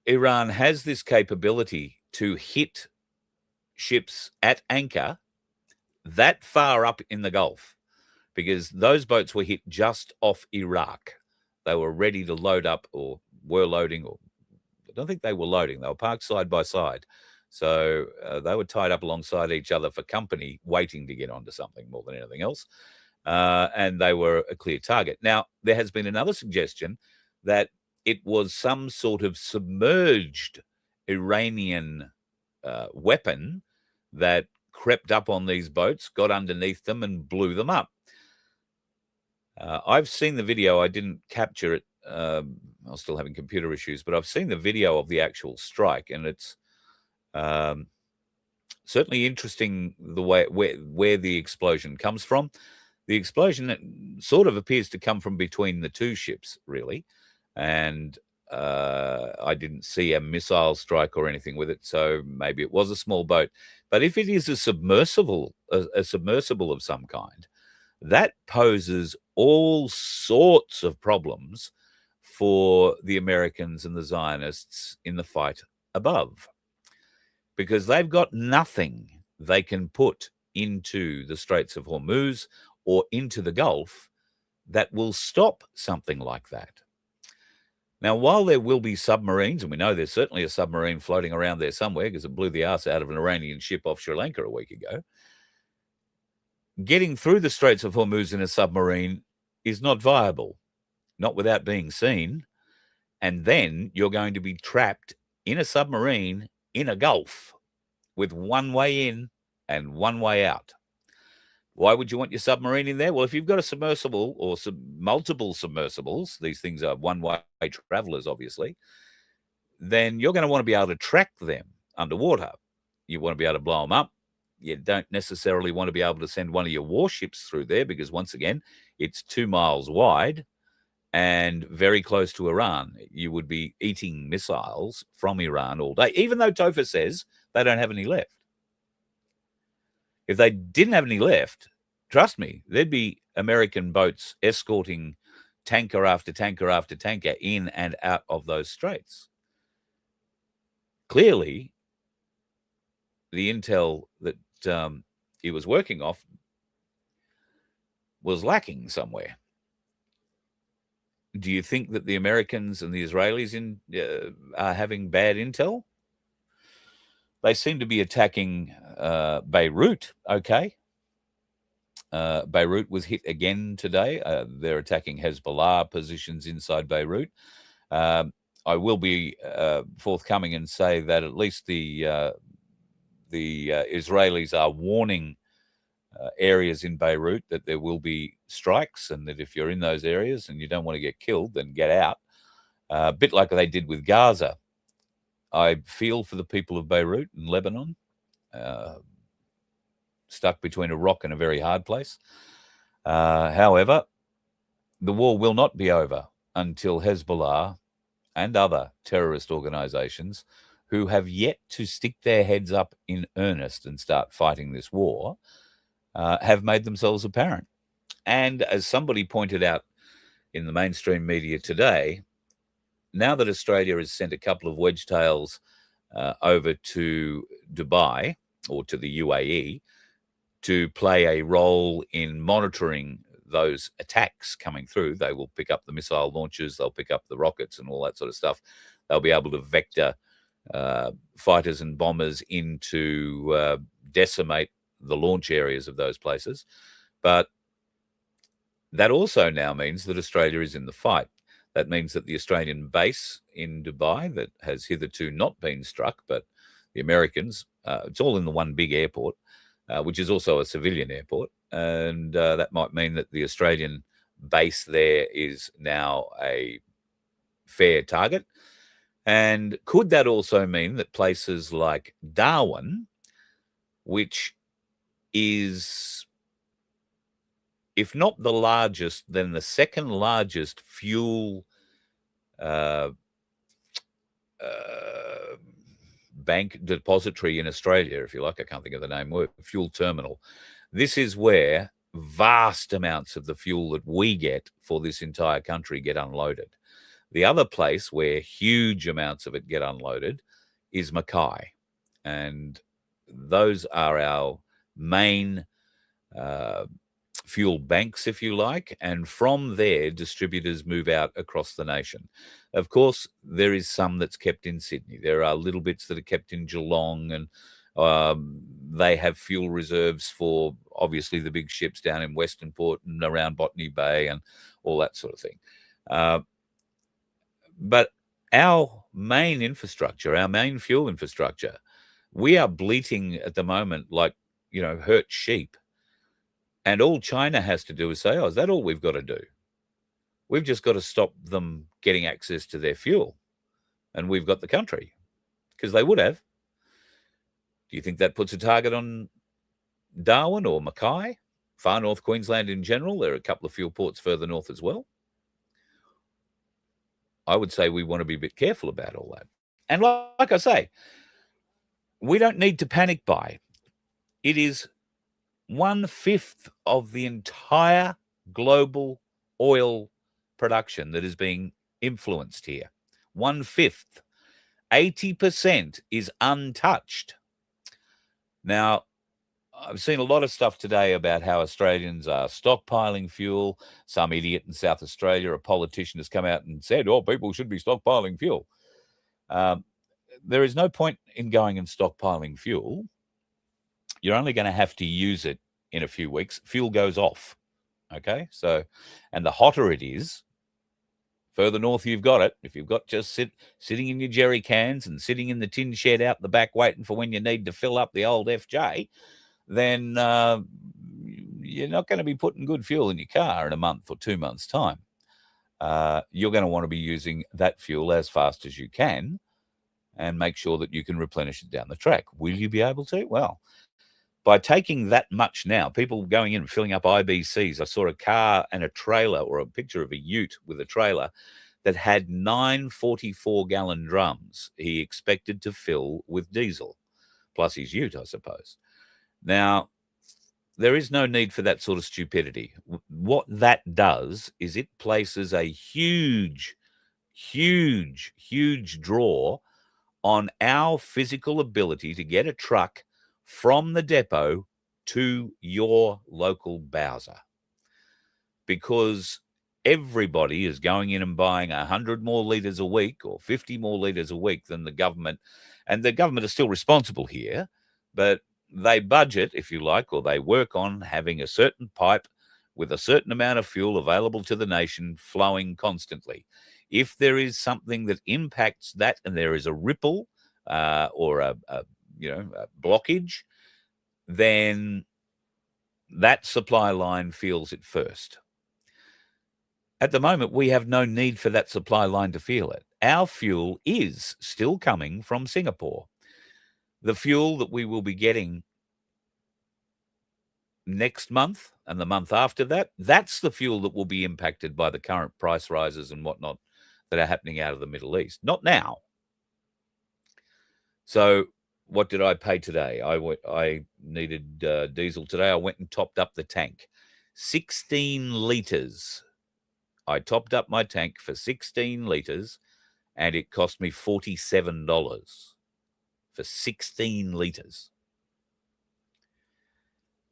Iran has this capability to hit ships at anchor that far up in the Gulf, because those boats were hit just off Iraq. They were ready to load up, or were loading, or I don't think they were loading. They were parked side by side. So they were tied up alongside each other for company, waiting to get onto something more than anything else. And they were a clear target. Now, there has been another suggestion that it was some sort of submerged Iranian weapon that crept up on these boats, got underneath them, and blew them up. I've seen the video. I didn't capture it. I was still having computer issues, but I've seen the video of the actual strike, and it's certainly interesting the way where the explosion comes from. The explosion sort of appears to come from between the 2 ships, really, and I didn't see a missile strike or anything with it, so maybe it was a small boat. But if it is a submersible of some kind, that poses all sorts of problems for the Americans and the Zionists in the fight above, because they've got nothing they can put into the Straits of Hormuz or into the Gulf that will stop something like that. Now, while there will be submarines, and we know there's certainly a submarine floating around there somewhere because it blew the arse out of an Iranian ship off Sri Lanka a week ago, getting through the Straits of Hormuz in a submarine is not viable, not without being seen. And then you're going to be trapped in a submarine in a Gulf with one way in and one way out. Why would you want your submarine in there? Well, if you've got a submersible or multiple submersibles, these things are one-way travelers, obviously, then you're going to want to be able to track them underwater. You want to be able to blow them up. You don't necessarily want to be able to send one of your warships through there because, once again, it's 2 miles wide and very close to Iran. You would be eating missiles from Iran all day, even though Topher says they don't have any left. If they didn't have any left, trust me, there'd be American boats escorting tanker after tanker after tanker in and out of those straits. Clearly, the intel that he was working off was lacking somewhere. Do you think that the Americans and the Israelis are having bad intel? They seem to be attacking Beirut, okay. Beirut was hit again today. They're attacking Hezbollah positions inside Beirut. I will be forthcoming and say that at least the Israelis are warning areas in Beirut that there will be strikes, and that if you're in those areas and you don't want to get killed, then get out. A bit like they did with Gaza. I feel for the people of Beirut and Lebanon, stuck between a rock and a very hard place. However, the war will not be over until Hezbollah and other terrorist organizations who have yet to stick their heads up in earnest and start fighting this war have made themselves apparent. And as somebody pointed out in the mainstream media today, now that Australia has sent a couple of wedge-tails over to Dubai or to the UAE to play a role in monitoring those attacks coming through, they will pick up the missile launchers, they'll pick up the rockets and all that sort of stuff. They'll be able to vector fighters and bombers in to decimate the launch areas of those places. But that also now means that Australia is in the fight. That means that the Australian base in Dubai that has hitherto not been struck, but the Americans, it's all in the one big airport, which is also a civilian airport. And that might mean that the Australian base there is now a fair target. And could that also mean that places like Darwin, which is, if not the largest, then the second largest fuel bank depository in Australia, if you like, I can't think of the name, fuel terminal. This is where vast amounts of the fuel that we get for this entire country get unloaded. The other place where huge amounts of it get unloaded is Mackay. And those are our main fuel banks, if you like, and from there, distributors move out across the nation. Of course, there is some that's kept in Sydney. There are little bits that are kept in Geelong, and they have fuel reserves for, obviously, the big ships down in Western Port and around Botany Bay and all that sort of thing. But our main infrastructure, our main fuel infrastructure, we are bleating at the moment like, hurt sheep. And all China has to do is say, oh, is that all we've got to do? We've just got to stop them getting access to their fuel. And we've got the country, because they would have. Do you think that puts a target on Darwin or Mackay? Far North Queensland in general? There are a couple of fuel ports further north as well. I would say we want to be a bit careful about all that. And like I say, we don't need to panic buy. It is 1/5 of the entire global oil production that is being influenced here. 1/5. 80% is untouched. Now, I've seen a lot of stuff today about how Australians are stockpiling fuel. Some idiot in South Australia, a politician, has come out and said, oh, people should be stockpiling fuel. There is no point in going and stockpiling fuel. You're only going to have to use it in a few weeks. Fuel goes off. Okay? So, and the hotter it is, further north you've got it. If you've got just sitting in your jerry cans and sitting in the tin shed out the back waiting for when you need to fill up the old FJ, then you're not going to be putting good fuel in your car in a month or 2 months' time. You're going to want to be using that fuel as fast as you can and make sure that you can replenish it down the track. Will you be able to? Well, by taking that much now, people going in and filling up IBCs. I saw a car and a trailer, or a picture of a ute with a trailer that had 9 44-gallon drums he expected to fill with diesel, plus his ute, I suppose. Now, there is no need for that sort of stupidity. What that does is it places a huge, huge, huge draw on our physical ability to get a truck from the depot to your local bowser. Because everybody is going in and buying 100 more litres a week or 50 more litres a week than the government. And the government is still responsible here, but they budget, if you like, or they work on having a certain pipe with a certain amount of fuel available to the nation flowing constantly. If there is something that impacts that and there is a ripple or a blockage, then that supply line feels it first. At the moment, we have no need for that supply line to feel it. Our fuel is still coming from Singapore. The fuel that we will be getting next month and the month after that, that's the fuel that will be impacted by the current price rises and whatnot that are happening out of the Middle East. Not now. So what did I pay today? I needed diesel today. I went and topped up the tank. 16 litres. I topped up my tank for 16 litres, and it cost me $47 for 16 litres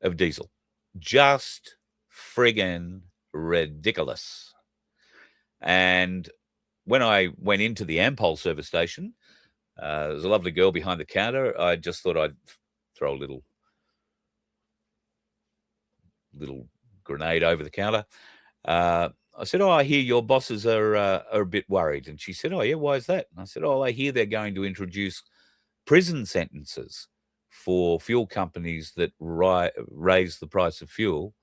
of diesel. Just friggin' ridiculous. And when I went into the Ampol service station, there was a lovely girl behind the counter. I just thought I'd throw a little grenade over the counter. I said, "Oh, I hear your bosses are a bit worried." And she said, "Oh, yeah, why is that?" And I said, "Oh, I hear they're going to introduce prison sentences for fuel companies that raise the price of fuel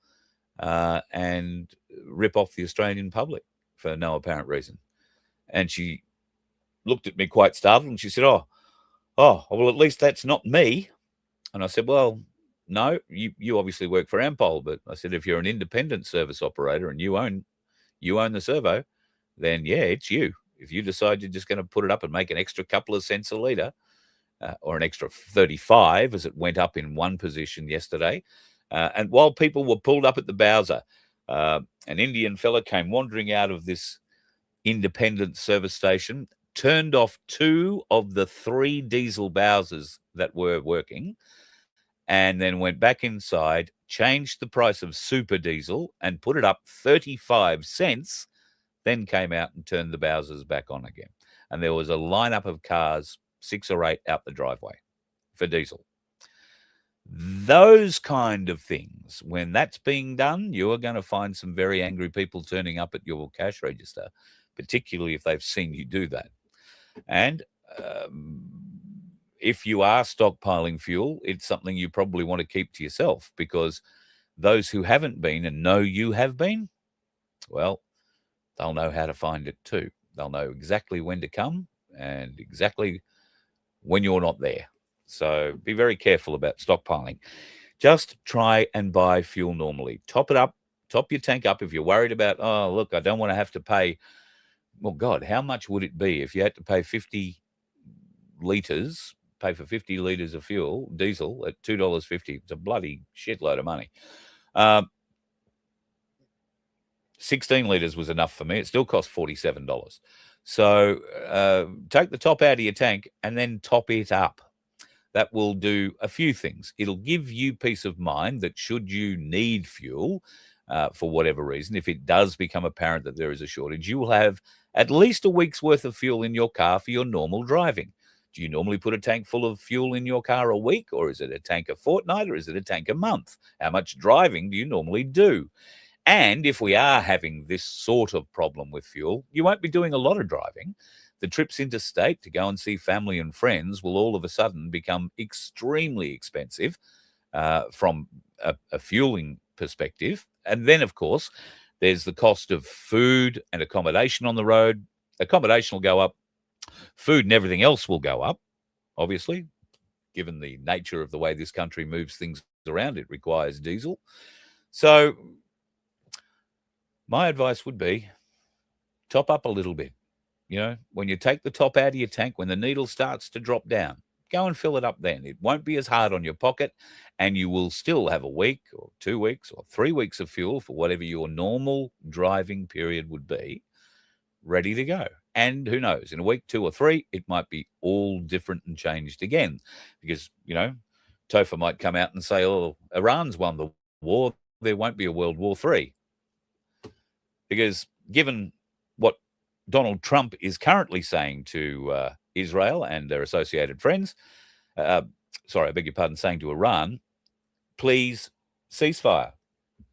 and rip off the Australian public for no apparent reason." And she looked at me quite startled, and she said, "Oh, well, at least that's not me." And I said, "Well, no, you obviously work for Ampol, but," I said, "if you're an independent service operator and you own the servo, then yeah, it's you. If you decide you're just going to put it up and make an extra couple of cents a litre, or an extra 35 as it went up in one position yesterday, and while people were pulled up at the Bowser, an Indian fella came wandering out of this independent service station, turned off 2 of the 3 diesel Bowsers that were working, and then went back inside, changed the price of super diesel and put it up 35 cents, then came out and turned the Bowsers back on again. And there was a lineup of cars, 6 or 8 out the driveway for diesel. Those kind of things, when that's being done, you are going to find some very angry people turning up at your cash register, particularly if they've seen you do that. And if you are stockpiling fuel, it's something you probably want to keep to yourself, because those who haven't been and know you have been, well, they'll know how to find it too. They'll know exactly when to come and exactly when you're not there. So be very careful about stockpiling. Just try and buy fuel normally. Top it up, top your tank up if you're worried about, oh, look, I don't want to have to pay. Well, God, how much would it be if you had to pay 50 litres, pay for 50 litres of fuel, diesel, at $2.50? It's a bloody shitload of money. 16 litres was enough for me. It still cost $47. So take the top out of your tank and then top it up. That will do a few things. It'll give you peace of mind that should you need fuel for whatever reason, if it does become apparent that there is a shortage, you will have at least a week's worth of fuel in your car for your normal driving. Do you normally put a tank full of fuel in your car a week, or is it a tank a fortnight, or is it a tank a month? How much driving do you normally do? And if we are having this sort of problem with fuel, you won't be doing a lot of driving. The trips interstate to go and see family and friends will all of a sudden become extremely expensive from a fueling perspective. And then, of course, there's the cost of food and accommodation on the road. Accommodation will go up. Food and everything else will go up, obviously, given the nature of the way this country moves things around. It requires diesel. So my advice would be top up a little bit. You know, when you take the top out of your tank, when the needle starts to drop down, go and fill it up then. It won't be as hard on your pocket, and you will still have a week or 2 weeks or 3 weeks of fuel for whatever your normal driving period would be, ready to go. And who knows, in a week, 2 or 3, it might be all different and changed again, because, you know, Topher might come out and say, oh, Iran's won the war, there won't be a World War III. Because given what Donald Trump is currently saying to Israel and their associated friends, sorry, I beg your pardon, saying to Iran, please ceasefire.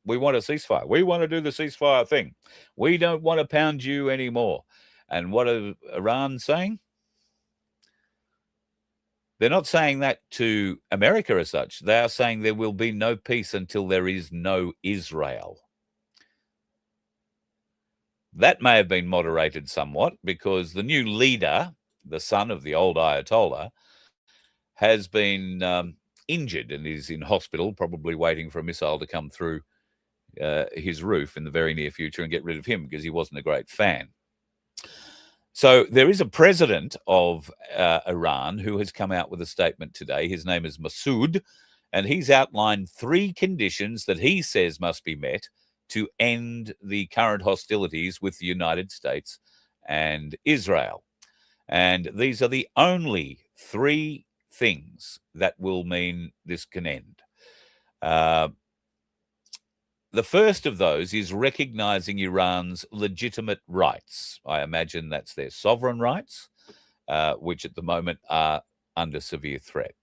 We want a ceasefire. We want to do the ceasefire thing. We don't want to pound you anymore. And what are Iran saying? They're not saying that to America as such. They are saying there will be no peace until there is no Israel. That may have been moderated somewhat because the new leader, the son of the old Ayatollah, has been injured and is in hospital, probably waiting for a missile to come through his roof in the very near future and get rid of him because he wasn't a great fan. So there is a president of Iran who has come out with a statement today. His name is Masoud, and he's outlined 3 conditions that he says must be met to end the current hostilities with the United States and Israel. And these are the only 3 things that will mean this can end. The first of those is recognizing Iran's legitimate rights. I imagine that's their sovereign rights, which at the moment are under severe threat.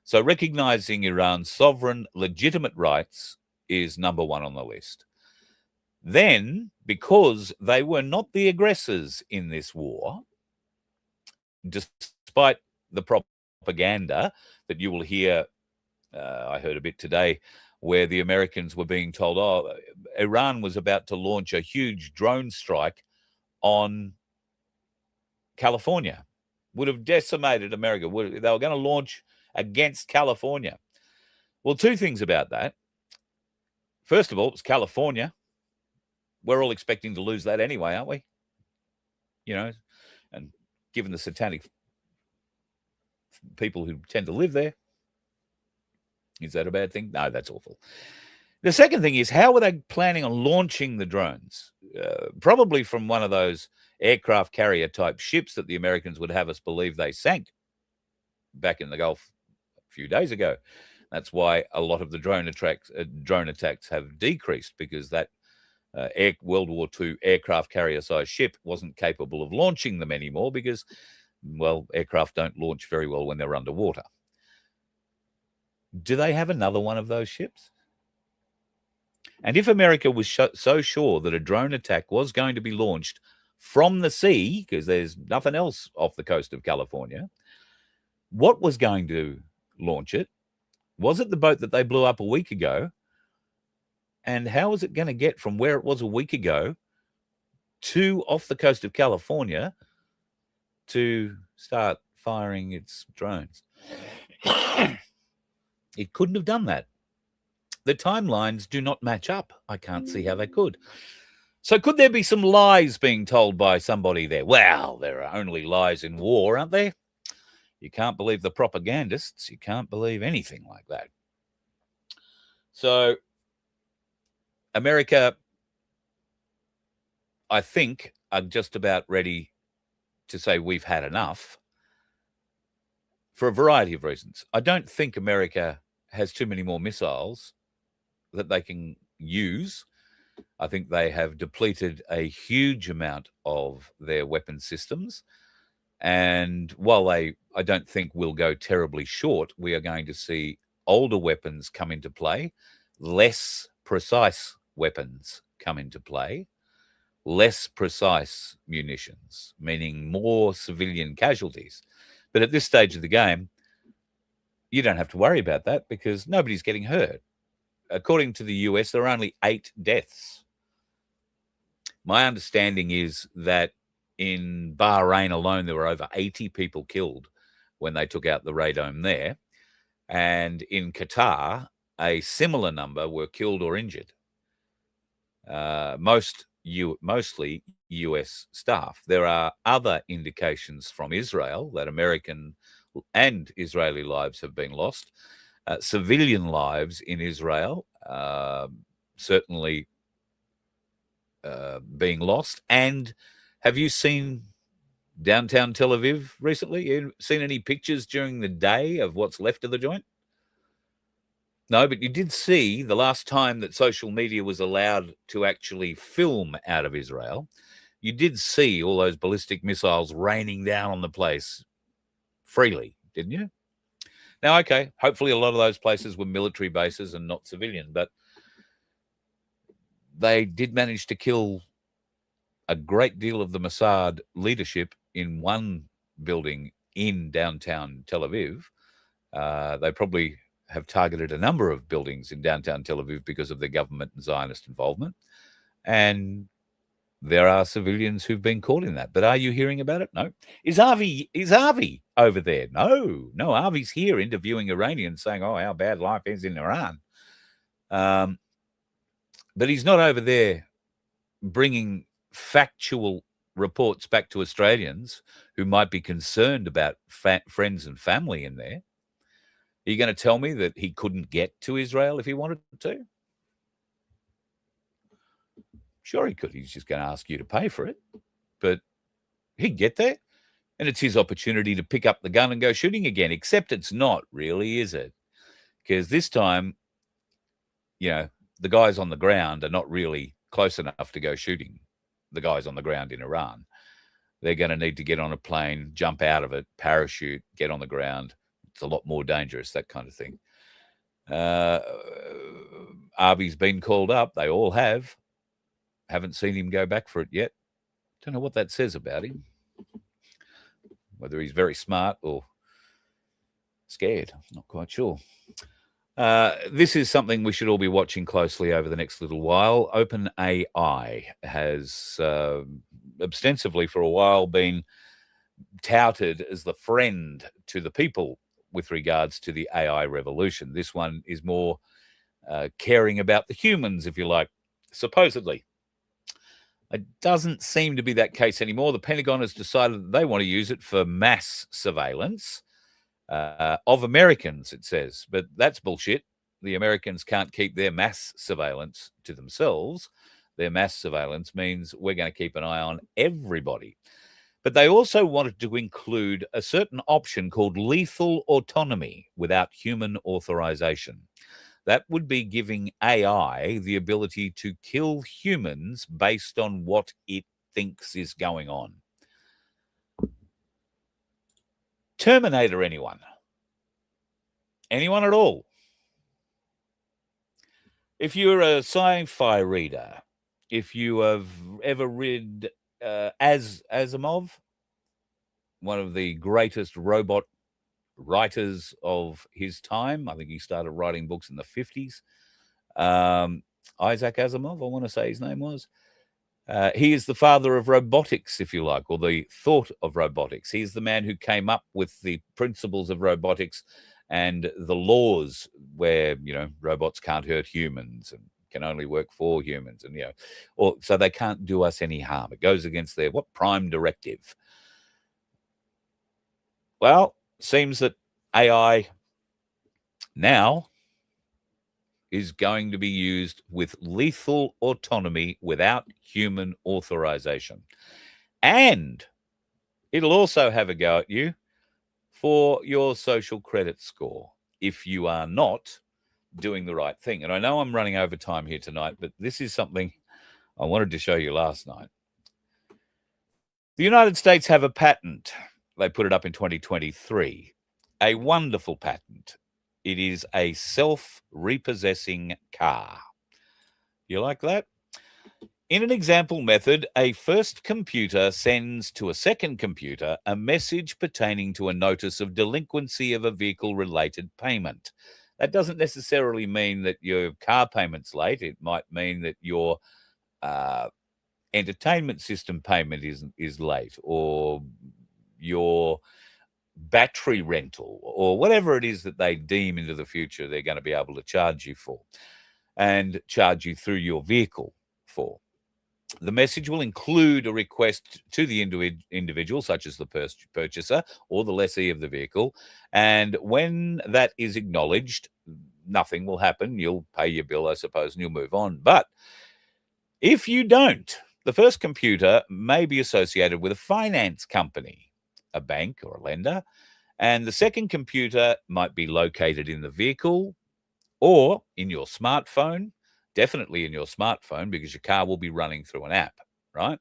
So recognizing Iran's sovereign legitimate rights is number 1 on the list. Then, because they were not the aggressors in this war, despite the propaganda that you will hear, I heard a bit today, where the Americans were being told, oh, Iran was about to launch a huge drone strike on California, would have decimated America. They were going to launch against California. Well, 2 things about that. First of all, it's California. We're all expecting to lose that anyway, aren't we? You know, and given the satanic people who tend to live there, is that a bad thing? No, that's awful. The second thing is, how were they planning on launching the drones? Probably from one of those aircraft carrier type ships that the Americans would have us believe they sank back in the Gulf a few days ago. That's why a lot of the drone attacks have decreased, because that World War II aircraft carrier size ship wasn't capable of launching them anymore because, well, aircraft don't launch very well when they're underwater. Do they have another one of those ships? And if America was so sure that a drone attack was going to be launched from the sea, because there's nothing else off the coast of California, what was going to launch it? Was it the boat that they blew up a week ago? And how was it going to get from where it was a week ago to off the coast of California to start firing its drones? It couldn't have done that. The timelines do not match up. I can't see how they could. So could there be some lies being told by somebody there? Well, there are only lies in war, aren't there? You can't believe the propagandists. You can't believe anything like that. So America, I think, are just about ready to say we've had enough for a variety of reasons. I don't think America has too many more missiles that they can use. I think they have depleted a huge amount of their weapon systems. And while I don't think will go terribly short, we are going to see older weapons come into play, less precise weapons come into play, less precise munitions, meaning more civilian casualties. But at this stage of the game, you don't have to worry about that because nobody's getting hurt. According to the US, there are only 8 deaths. My understanding is that in Bahrain alone, there were over 80 people killed when they took out the radome there. And in Qatar, a similar number were killed or injured. Mostly US staff. There are other indications from Israel that American and Israeli lives have been lost. Civilian lives in Israel certainly being lost. And have you seen downtown Tel Aviv recently? You seen any pictures during the day of what's left of the joint? No, but you did see the last time that social media was allowed to actually film out of Israel, you did see all those ballistic missiles raining down on the place freely, didn't you? Now, okay, hopefully a lot of those places were military bases and not civilian, but they did manage to kill a great deal of the Mossad leadership in one building in downtown Tel Aviv. They probably have targeted a number of buildings in downtown Tel Aviv because of their government and Zionist involvement. And there are civilians who've been caught in that. But are you hearing about it? No. Is Avi over there? No. Avi's here interviewing Iranians saying, oh, how bad life is in Iran. But he's not over there bringing factual reports back to Australians who might be concerned about friends and family in there. Are you going to tell me that he couldn't get to Israel if he wanted to? Sure he could. He's just going to ask you to pay for it. But he'd get there, and it's his opportunity to pick up the gun and go shooting again, except it's not really, is it? Because this time, the guys on the ground are not really close enough to go shooting the guys on the ground in Iran. They're going to need to get on a plane, jump out of it, parachute, get on the ground. It's a lot more dangerous, that kind of thing. Avi's been called up. They all have. Haven't seen him go back for it yet. Don't know what that says about him. Whether he's very smart or scared. Not quite sure. This is something we should all be watching closely over the next little while. OpenAI has ostensibly for a while been touted as the friend to the people with regards to the AI revolution. This one is more caring about the humans, if you like, supposedly. It doesn't seem to be that case anymore. The Pentagon has decided that they want to use it for mass surveillance of Americans, it says. But that's bullshit. The Americans can't keep their mass surveillance to themselves. Their mass surveillance means we're going to keep an eye on everybody. But they also wanted to include a certain option called lethal autonomy without human authorization. That would be giving AI the ability to kill humans based on what it thinks is going on. Terminator anyone? Anyone at all? If you're a sci-fi reader, if you have ever read Asimov, one of the greatest robot writers of his time. I think he started writing books in the 50s. Isaac Asimov, I want to say his name was. He is the father of robotics, if you like, or the thought of robotics. He's the man who came up with the principles of robotics and the laws where, robots can't hurt humans and can only work for humans, and or so they can't do us any harm. It goes against their prime directive. Well, seems that AI now is going to be used with lethal autonomy without human authorization. And it'll also have a go at you for your social credit score if you are not doing the right thing. And I know I'm running over time here tonight, but this is something I wanted to show you last night. The United States have a patent. They put it up in 2023. A wonderful patent. It is a self-repossessing car. You like that? In an example method, a first computer sends to a second computer a message pertaining to a notice of delinquency of a vehicle-related payment. That doesn't necessarily mean that your car payment's late. It might mean that your entertainment system payment is late, or your battery rental, or whatever it is that they deem into the future they're going to be able to charge you for and charge you through your vehicle for. The message will include a request to the individual, such as the purchaser or the lessee of the vehicle. And when that is acknowledged, nothing will happen. You'll pay your bill, I suppose, and you'll move on. But if you don't, the first computer may be associated with a finance company, a bank or a lender, and the second computer might be located in the vehicle or in your smartphone. Definitely in your smartphone, because your car will be running through an app, right?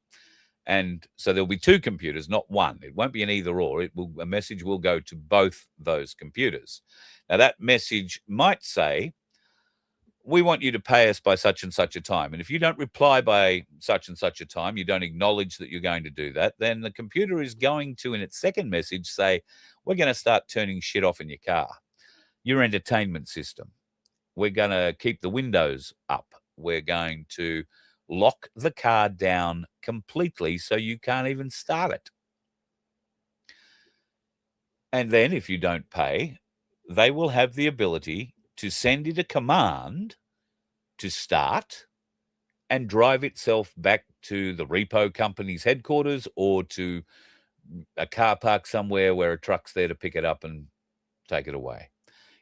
And so there'll be two computers, not one. It won't be an either or. A message will go to both those computers. Now, that message might say, we want you to pay us by such and such a time. And if you don't reply by such and such a time, you don't acknowledge that you're going to do that, then the computer is going to, in its second message, say, we're going to start turning shit off in your car. your entertainment system. We're going to keep the windows up. We're going to lock the car down completely so you can't even start it. And then if you don't pay, they will have the ability to send it a command to start and drive itself back to the repo company's headquarters or to a car park somewhere where a truck's there to pick it up and take it away.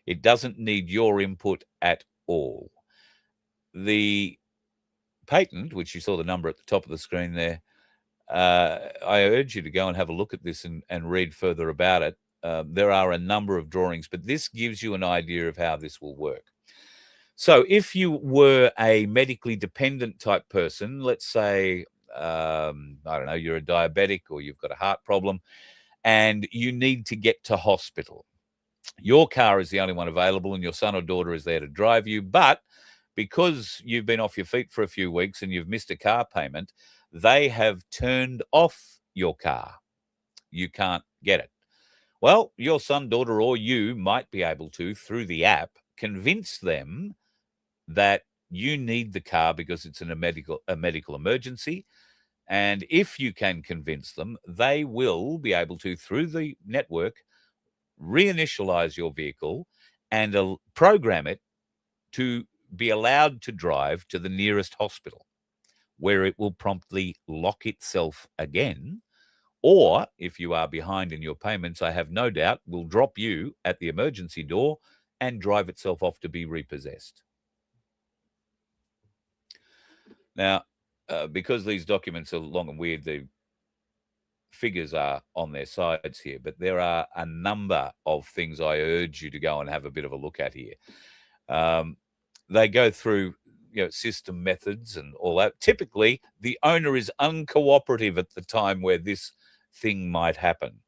It doesn't need your input at all. The patent, which you saw the number at the top of the screen there, I urge you to go and have a look at this and read further about it. There are a number of drawings, but this gives you an idea of how this will work. So if you were a medically dependent type person, let's say, I don't know, you're a diabetic or you've got a heart problem and you need to get to hospital. Your car is the only one available and your son or daughter is there to drive you. But because you've been off your feet for a few weeks and you've missed a car payment, they have turned off your car. You can't get it. Well, your son, daughter, or you might be able to, through the app, convince them that you need the car because it's a medical emergency. And if you can convince them, they will be able to, through the network, reinitialize your vehicle and program it to be allowed to drive to the nearest hospital, where it will promptly lock itself again. Or if you are behind in your payments, I have no doubt will drop you at the emergency door and drive itself off to be repossessed. Now, because these documents are long and weird, the figures are on their sides here, but there are a number of things I urge you to go and have a bit of a look at here. They go through system methods and all that. Typically, the owner is uncooperative at the time where this thing might happen.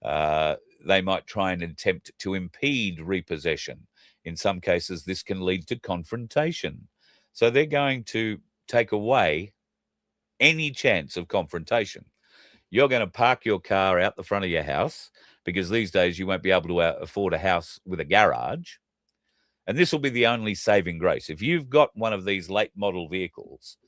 They might try and attempt to impede repossession. In some cases, this can lead to confrontation. So they're going to take away any chance of confrontation. You're going to park your car out the front of your house because these days you won't be able to afford a house with a garage. And this will be the only saving grace. If you've got one of these late model vehicles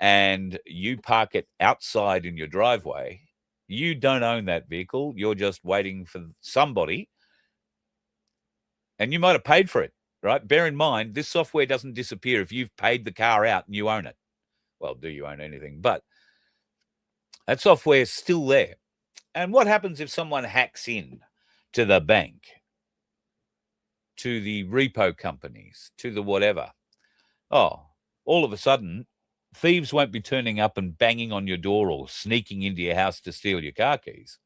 and you park it outside in your driveway, you don't own that vehicle. You're just waiting for somebody. And you might have paid for it, right? Bear in mind, this software doesn't disappear if you've paid the car out and you own it. Well, do you own anything? But that software is still there. And what happens if someone hacks in to the bank, to the repo companies, to the whatever? Oh, all of a sudden, thieves won't be turning up and banging on your door or sneaking into your house to steal your car keys.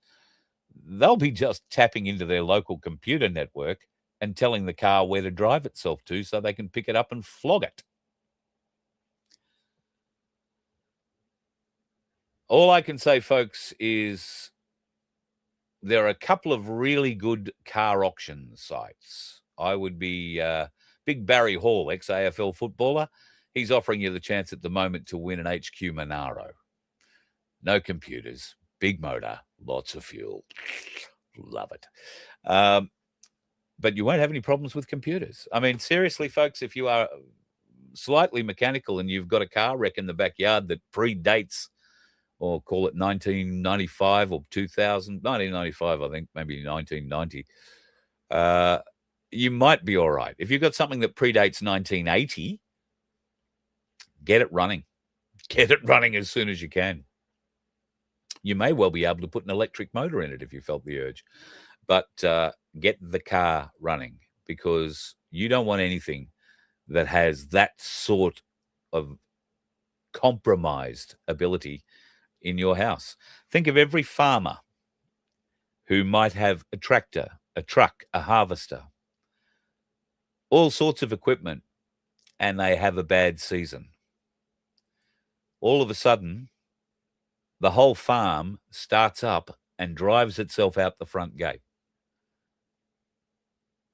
They'll be just tapping into their local computer network and telling the car where to drive itself to so they can pick it up and flog it. All I can say, folks, is there are a couple of really good car auction sites. I would be Big Barry Hall, ex-AFL footballer. He's offering you the chance at the moment to win an HQ Monaro. No computers, big motor, lots of fuel. Love it. But you won't have any problems with computers. I mean, seriously, folks, if you are slightly mechanical and you've got a car wreck in the backyard that predates, or call it 1995 or 2000, 1995, I think, maybe 1990, you might be all right. If you've got something that predates 1980, get it running. Get it running as soon as you can. You may well be able to put an electric motor in it if you felt the urge. But get the car running, because you don't want anything that has that sort of compromised ability in your house. Think of every farmer who might have a tractor, a truck, a harvester, all sorts of equipment, and they have a bad season. All of a sudden, the whole farm starts up and drives itself out the front gate.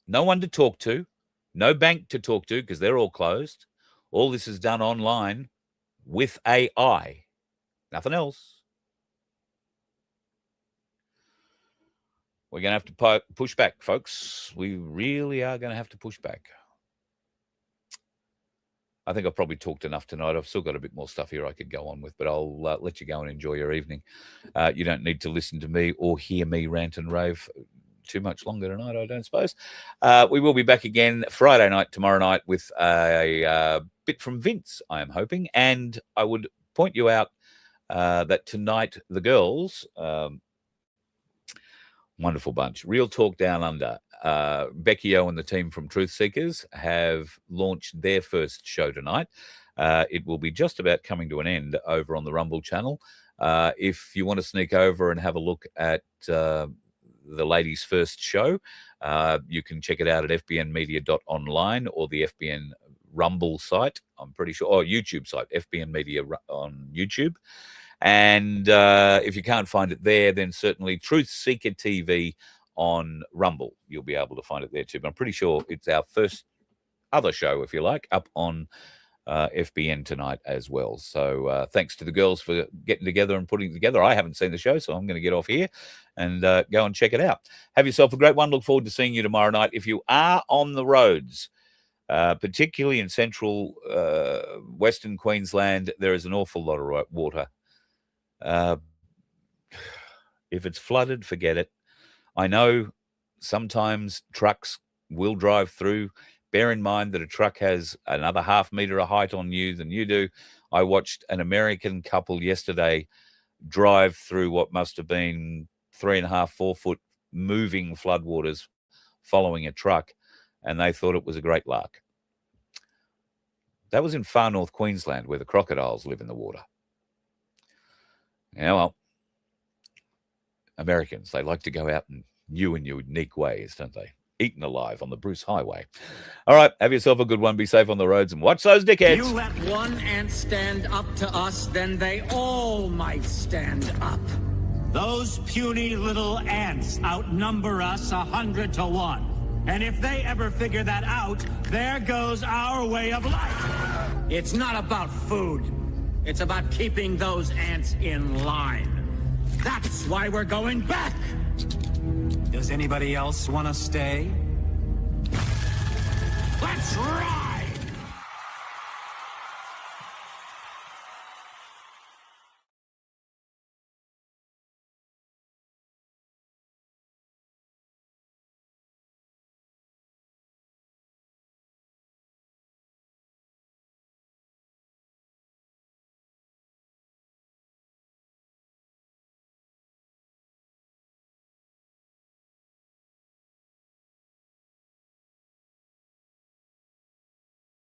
No one to talk to, no bank to talk to because they're all closed. All this is done online with AI, nothing else. we're going to have to push back, folks. We really are going to have to push back. I think I've probably talked enough tonight. I've still got a bit more stuff here I could go on with, but I'll let you go and enjoy your evening. You don't need to listen to me or hear me rant and rave too much longer tonight, I don't suppose. We will be back again Friday night, tomorrow night, with a bit from Vince, I am hoping. And I would point you out that tonight the girls, wonderful bunch, Real Talk Down Under, Becky O and the team from Truth Seekers have launched their first show tonight. It will be just about coming to an end over on the Rumble channel. If you want to sneak over and have a look at the ladies' first show, you can check it out at fbnmedia.online or the FBN Rumble site, I'm pretty sure, or YouTube site, FBN Media on YouTube. And if you can't find it there, then certainly Truth Seeker TV on Rumble. You'll be able to find it there too. But I'm pretty sure it's our first other show, if you like, up on FBN tonight as well. So thanks to the girls for getting together and putting it together. I haven't seen the show, so I'm going to get off here and go and check it out. Have yourself a great one. Look forward to seeing you tomorrow night. If you are on the roads, particularly in central Western Queensland, there is an awful lot of water. If it's flooded, forget it. I know sometimes trucks will drive through. Bear in mind that a truck has another half meter of height on you than you do. I watched an American couple yesterday drive through what must have been 3.5, 4 foot moving floodwaters following a truck, and they thought it was a great lark. That was in far north Queensland, where the crocodiles live in the water. Yeah, well, Americans, they like to go out in new and unique ways, don't they? Eaten alive on the Bruce Highway. All right, have yourself a good one. Be safe on the roads and watch those dickheads. You let one ant stand up to us, then they all might stand up. Those puny little ants outnumber us 100 to 1. And if they ever figure that out, there goes our way of life. It's not about food. It's about keeping those ants in line. That's why we're going back. Does anybody else want to stay? Let's rock!